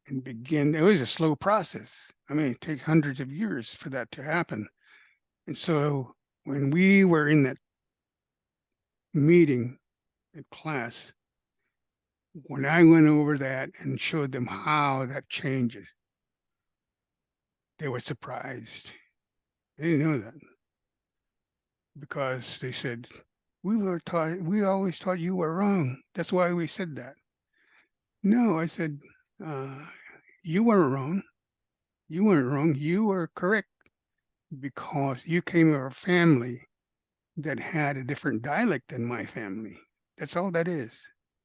and began. It was a slow process. I mean, it takes hundreds of years for that to happen. And so when we were in that meeting in class, when I went over that and showed them how that changes, they were surprised. They didn't know that, because they said, we always thought you were wrong. That's why we said that. No, I said, you weren't wrong. You weren't wrong. You were correct, because you came of a family that had a different dialect than my family. That's all that is.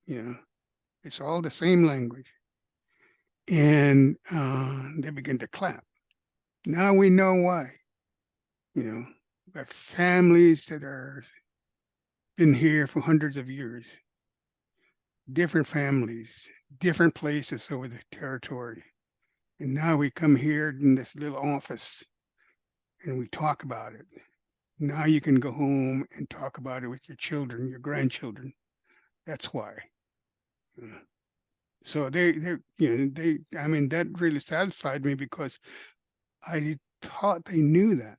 You know, it's all the same language. And they begin to clap. Now we know why. You know, we've got families that are been here for hundreds of years, different families, different places over the territory. And now we come here in this little office and we talk about it. Now you can go home and talk about it with your children, your grandchildren. That's why. So I mean, that really satisfied me because I thought they knew that,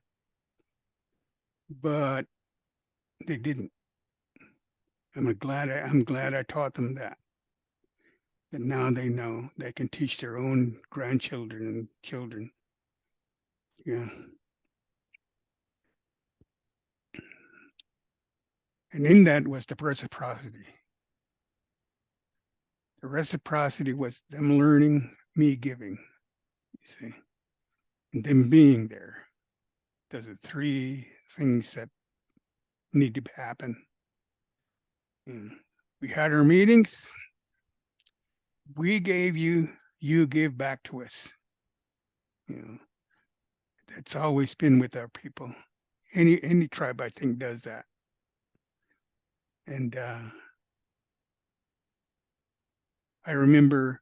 but they didn't. I'm glad I taught them that. That now they know they can teach their own grandchildren and children. Yeah. And in that was the reciprocity. The reciprocity was them learning, me giving, you see, and them being there. Those are three things that need to happen. We had our meetings. We gave you, you give back to us. You know, that's always been with our people. Any tribe, I think, does that. And I remember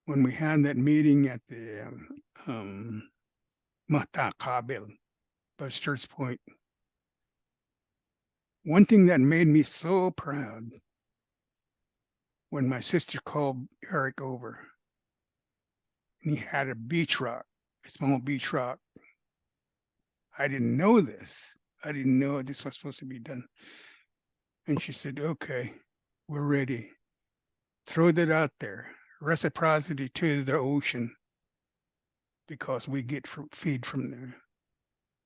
when we had that meeting at the Mata Kabil, Buster's Point. One thing that made me so proud when my sister called Eric over, and he had a beach rock, a small beach rock. I didn't know this. I didn't know this was supposed to be done. And she said, okay, we're ready. Throw that out there. Reciprocity to the ocean because we get feed from there.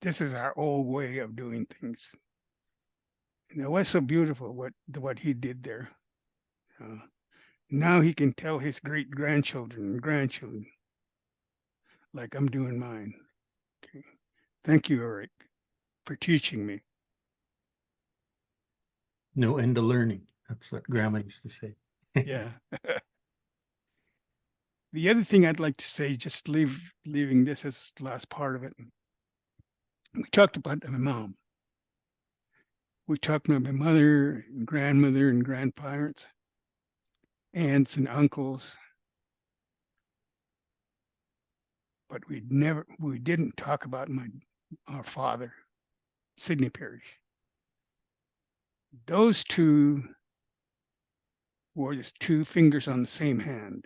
This is our old way of doing things. And it was so beautiful what he did there. Now he can tell his great grandchildren and grandchildren like I'm doing mine. Okay. Thank you, Eric, for teaching me. No end to learning. That's what Grandma used to say. Yeah. The other thing I'd like to say, just leaving this as the last part of it. We talked about my mom. We talked about my mother, and grandmother, and grandparents, aunts and uncles. But we didn't talk about our father, Sidney Parrish. Those two were just two fingers on the same hand.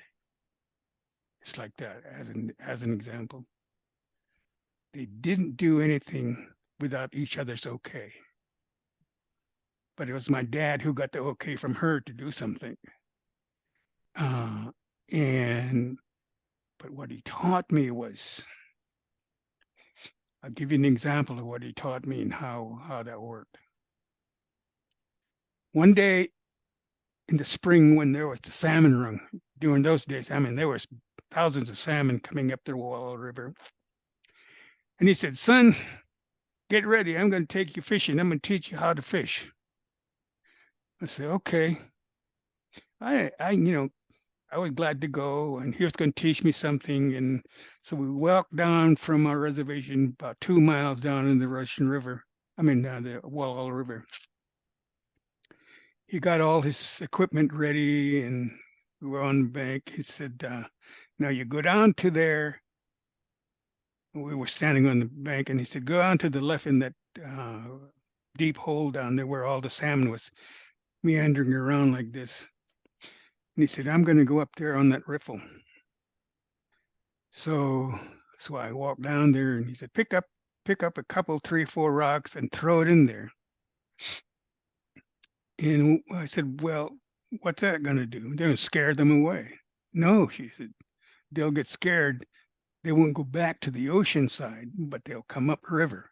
It's like that, as an example. They didn't do anything without each other's okay. But it was my dad who got the okay from her to do something. But what he taught me was, I'll give you an example of what he taught me and how that worked. One day in the spring when there was the salmon run, during those days, I mean, there was thousands of salmon coming up the Walla River. And he said, son, get ready. I'm going to take you fishing. I'm going to teach you how to fish. I said, okay. I was glad to go, and he was going to teach me something. And so we walked down from our reservation about 2 miles down in the Russian River. The Walla River. He got all his equipment ready, and we were on the bank. He said, now you go down to there. We were standing on the bank, and he said, go on to the left in that deep hole down there where all the salmon was meandering around like this. And he said, I'm going to go up there on that riffle. So I walked down there, and he said, pick up a couple, 3, 4 rocks and throw it in there. And I said, well, what's that going to do? They're going to scare them away. No, she said, they'll get scared. They won't go back to the ocean side, but they'll come up river.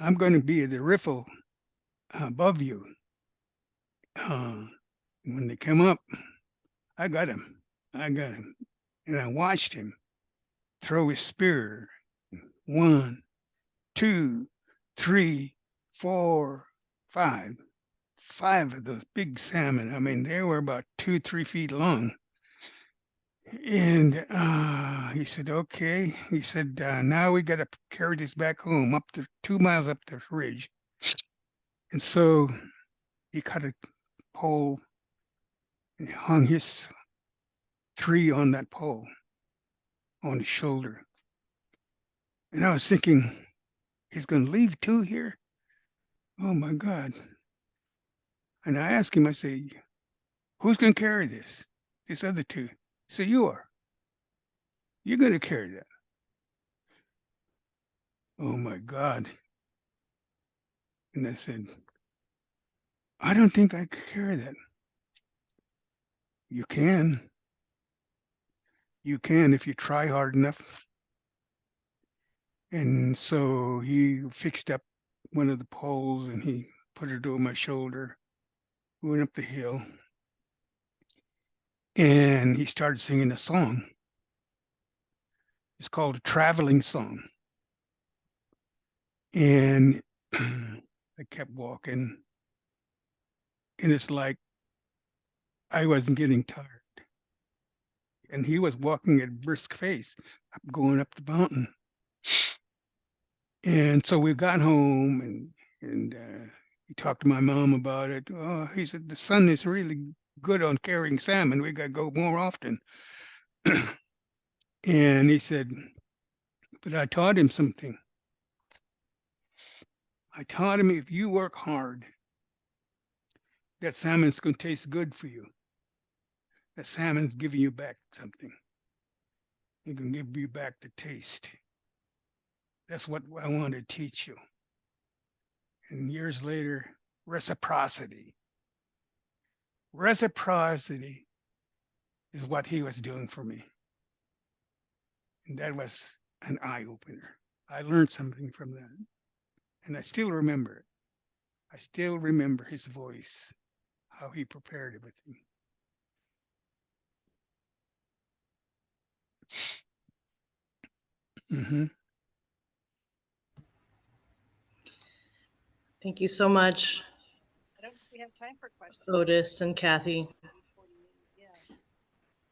I'm going to be at the riffle above you. When they come up, I got him. And I watched him throw his spear. 1, 2, 3, 4, 5. 5 of those big salmon. I mean, they were about 2, 3 feet long. And he said, okay. He said, now we got to carry this back home up to 2 miles up the ridge. And so he cut a pole and hung his tree on that pole on his shoulder. And I was thinking, he's going to leave 2 here? Oh my God. And I asked him, I say, who's going to carry this other 2? He said, you are. You're going to carry that. Oh my God. And I said, I don't think I could carry that. You can. You can if you try hard enough. And so he fixed up one of the poles and he put it over my shoulder, went up the hill, and he started singing a song. It's called a traveling song. And I kept walking, and it's like I wasn't getting tired. And he was walking at a brisk pace, going up the mountain. And so we got home, and he talked to my mom about it. Oh, he said, the son is really good on carrying salmon. We got to go more often. And he said, but I taught him something. I taught him if you work hard, that salmon's going to taste good for you. That salmon's giving you back something. It can give you back the taste. That's what I want to teach you. And years later, reciprocity. Reciprocity is what he was doing for me. And that was an eye-opener. I learned something from that. And I still remember it. I still remember his voice, how he prepared everything. Mm-hmm. Thank you so much, I don't think we have time for questions. Otis and Kathy.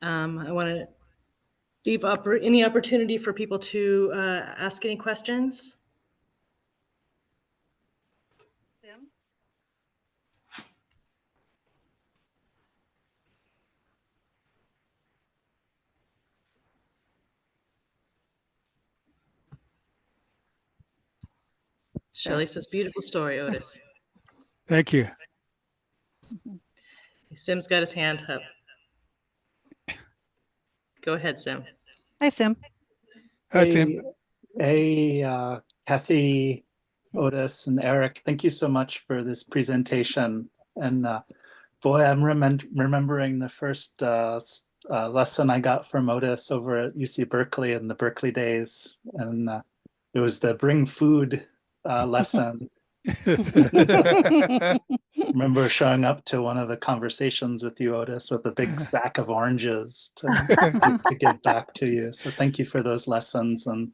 I want to leave up any opportunity for people to ask any questions. Tim? Shelley says, beautiful story, Otis. Thank you. Sim's got his hand up. Go ahead, Sim. Hi, Sim. Hi, Tim. Hey, Kathy, Otis, and Eric, thank you so much for this presentation. And boy, I'm remembering the first lesson I got from Otis over at UC Berkeley in the Berkeley days. And it was the bring food lesson. Remember showing up to one of the conversations with you, Otis, with a big sack of oranges to give back to you. So thank you for those lessons. And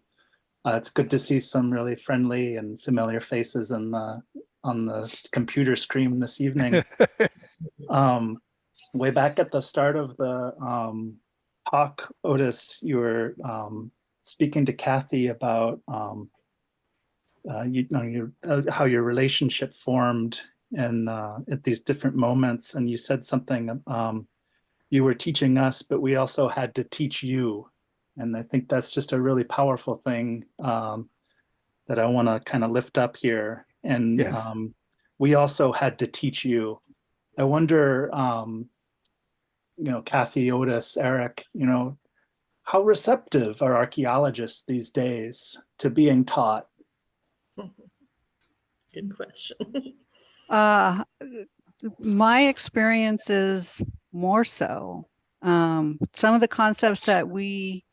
it's good to see some really friendly and familiar faces on the computer screen this evening. Way back at the start of the talk, Otis, you were speaking to Kathy about how your relationship formed and at these different moments. And you said something, you were teaching us, but we also had to teach you. And I think that's just a really powerful thing that I want to kind of lift up here. And Yes. We also had to teach you. I wonder, Kathy, Otis, Eric, how receptive are archaeologists these days to being taught? Good question. My experience is more so. Some of the concepts that we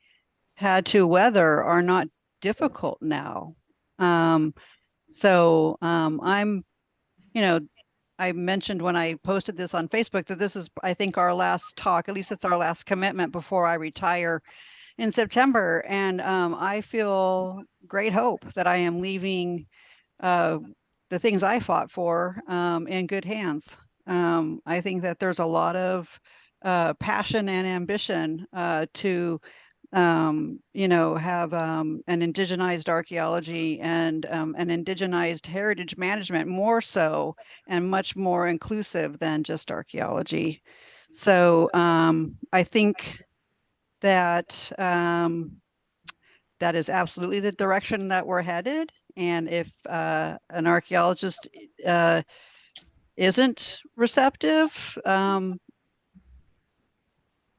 had to weather are not difficult now. I'm, I mentioned when I posted this on Facebook that this is, I think, our last talk, at least it's our last commitment before I retire in September. And I feel great hope that I am leaving the things I fought for in good hands. I think that there's a lot of passion and ambition to have an indigenized archaeology and an indigenized heritage management more so and much more inclusive than just archaeology. So I think that that is absolutely the direction that we're headed. And if an archaeologist isn't receptive,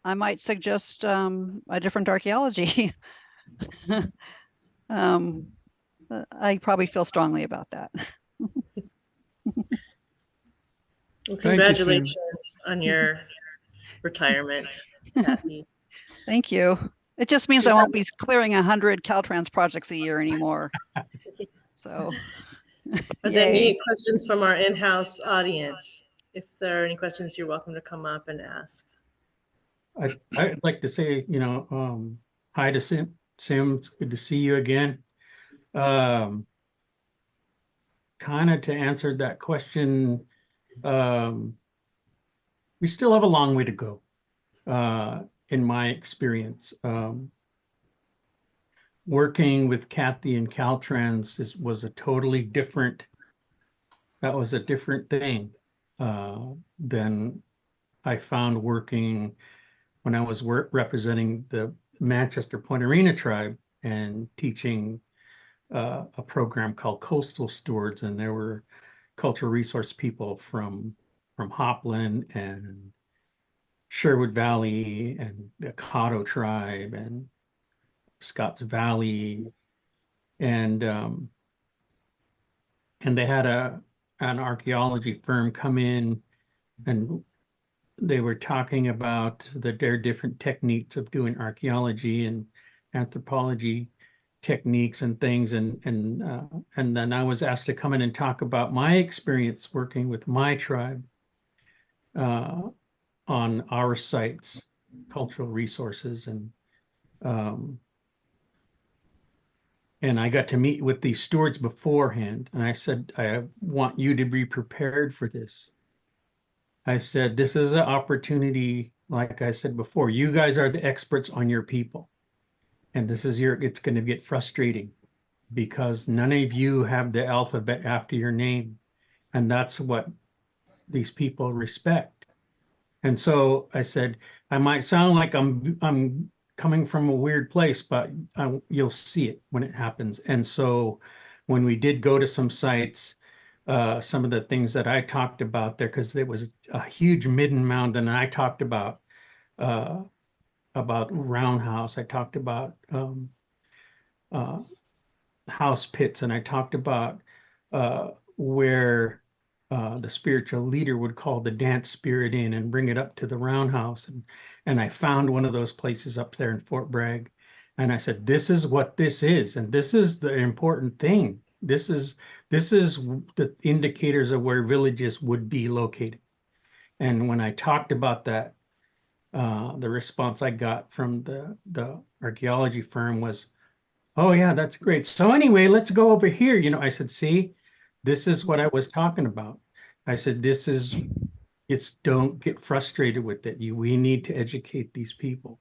I might suggest a different archaeology. I probably feel strongly about that. Well, Thank you, Sim. congratulations on your retirement, Kathy. Thank you. It just means I won't be clearing 100 Caltrans projects a year anymore. So, Are there yay. any questions from our in-house audience? If there are any questions, you're welcome to come up and ask. I'd like to say, hi to Sim. Sim, it's good to see you again. Kind of to answer that question, we still have a long way to go, in my experience. Working with Kathy and Caltrans was a totally different, that was a different thing than I found working when I was representing the Manchester Point Arena tribe and teaching a program called Coastal Stewards, and there were cultural resource people from Hopland and Sherwood Valley and the Caddo tribe and Scotts Valley, and they had an archaeology firm come in, and they were talking about their different techniques of doing archaeology and anthropology techniques and things, and then I was asked to come in and talk about my experience working with my tribe on our sites, cultural resources, and I got to meet with these stewards beforehand, and I said, I want you to be prepared for this. I said, this is an opportunity, like I said before, you guys are the experts on your people. And this is it's going to get frustrating because none of you have the alphabet after your name. And that's what these people respect. And so I said, I might sound like I'm coming from a weird place, but you'll see it when it happens. And so when we did go to some sites, some of the things that I talked about there, because there was a huge midden mound, and I talked about roundhouse. I talked about house pits, and I talked about where the spiritual leader would call the dance spirit in and bring it up to the roundhouse. And I found one of those places up there in Fort Bragg. And I said, this is what this is. And this is the important thing. This is the indicators of where villages would be located. And when I talked about that, the response I got from the archaeology firm was, oh yeah, that's great. So anyway, let's go over here. I said, see, this is what I was talking about. I said, don't get frustrated with it. We need to educate these people.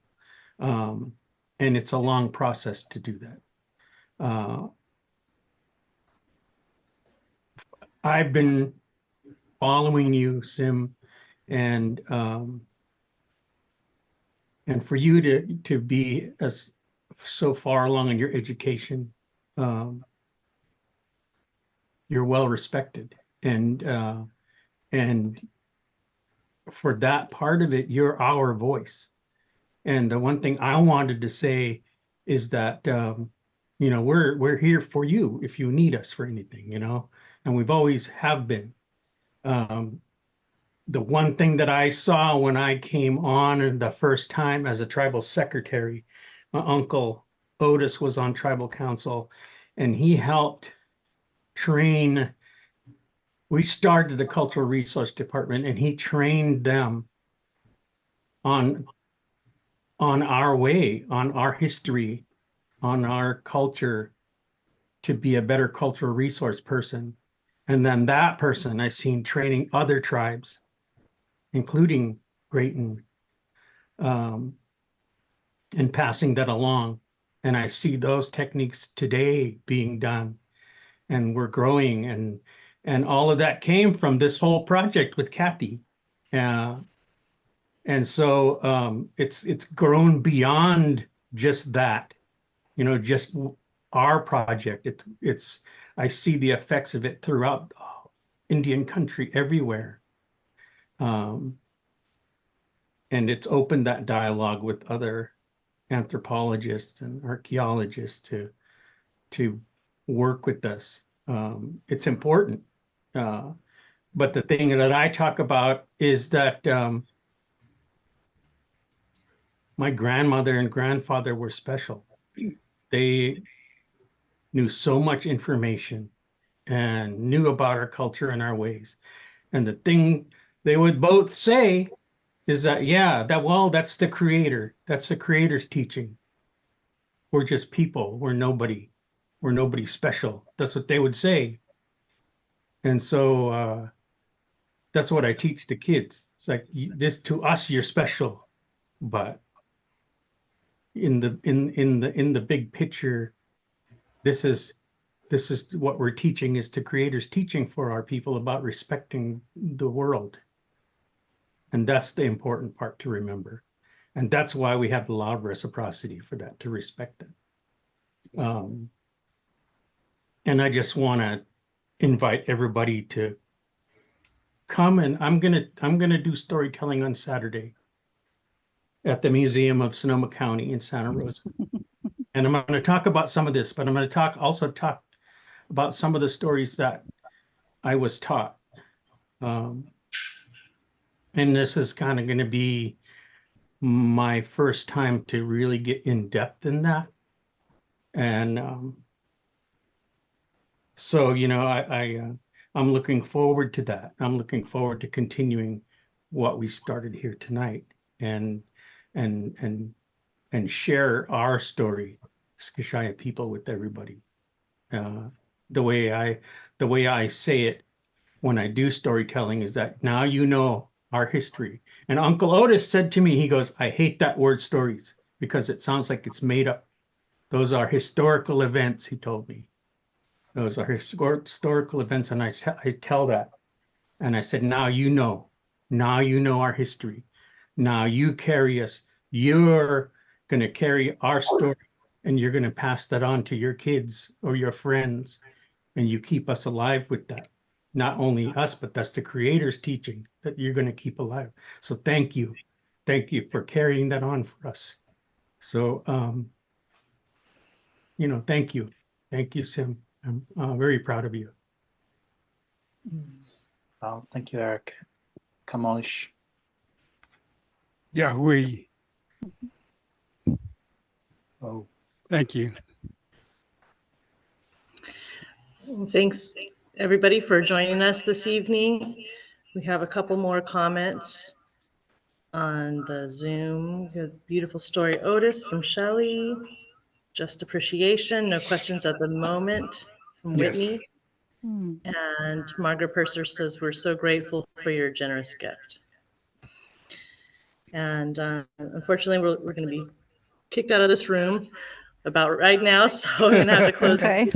And it's a long process to do that. I've been following you, Sim, and for you to be so far along in your education, you're well respected, and for that part of it, you're our voice. And the one thing I wanted to say is that we're here for you if you need us for anything, and we've always have been. The one thing that I saw when I came on the first time as a tribal secretary, my uncle Otis was on tribal council, and he helped train. We started the cultural resource department, and he trained them on our way, on our history, on our culture, to be a better cultural resource person. And then that person I seen training other tribes, including Grayton and passing that along. And I see those techniques today being done, and we're growing, and all of that came from this whole project with Kathy. And so it's grown beyond just that, just our project. I see the effects of it throughout Indian country everywhere. And it's opened that dialogue with other anthropologists and archaeologists to work with us. It's important. But the thing that I talk about is that my grandmother and grandfather were special. They knew so much information and knew about our culture and our ways. And the thing they would both say is that, that's the creator. That's the creator's teaching. We're just people. We're nobody. We're nobody special. That's what they would say. And so that's what I teach the kids. It's like, this, to us, you're special, but in the big picture, this is what we're teaching, is the creator's teaching for our people about respecting the world. And that's the important part to remember. And that's why we have the law of reciprocity, for that, to respect it. And I just want to invite everybody to come, and I'm gonna do storytelling on Saturday at the Museum of Sonoma County in Santa Rosa. And I'm going to talk about some of this, but I'm going to also talk about some of the stories that I was taught. And this is kind of going to be my first time to really get in depth in that. And so, I'm looking forward to that. I'm looking forward to continuing what we started here tonight, and share our story as Kashaya people with everybody. The way I say it when I do storytelling is that now you know our history. And Uncle Otis said to me, he goes, I hate that word stories because it sounds like it's made up. Those are historical events, he told me. Those are historical events. And I tell that. And I said, now you know our history. Now you carry us. You're going to carry our story, and you're going to pass that on to your kids or your friends, and you keep us alive with that. Not only us, but that's the creator's teaching that you're going to keep alive. So thank you for carrying that on for us. So thank you, Sim. I'm very proud of you. Oh, thank you, Eric. Kamalish. Yahweh. Oh, Thank you. Thanks, everybody, for joining us this evening. We have a couple more comments on the Zoom. Good, beautiful story, Otis, from Shelley. Just appreciation. No questions at the moment, from Yes. Whitney. And Margaret Purser says, we're so grateful for your generous gift. And unfortunately, we're going to be kicked out of this room about right now, so we're going to have to close. Okay.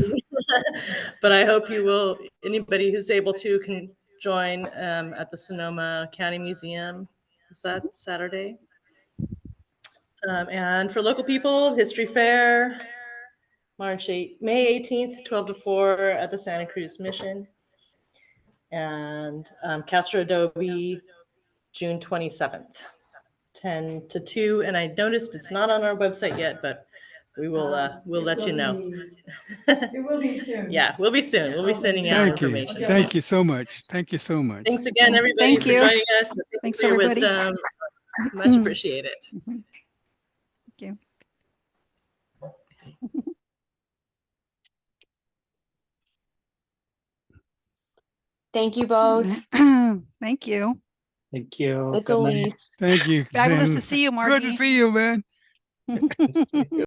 But I hope you will, anybody who's able to, can join at the Sonoma County Museum. Is that Saturday? And for local people, History Fair, May 18th, 12 to 4 at the Santa Cruz Mission. And Castro Adobe, June 27th, 10 to 2. And I noticed it's not on our website yet, but we will we'll let you know. It will be soon. Yeah, we'll be soon. We'll be sending out Thank you. information. Thank you so much. Thank you so much. Thanks again, everybody, Thank for you. joining us. Thanks, for your everybody. wisdom. Much appreciated. Thank you. Thank you both. Thank you. thank you. It's Good night. Elise. Thank you. Fabulous Sim. to see you, Good to Margie. see you, man. Good to see you.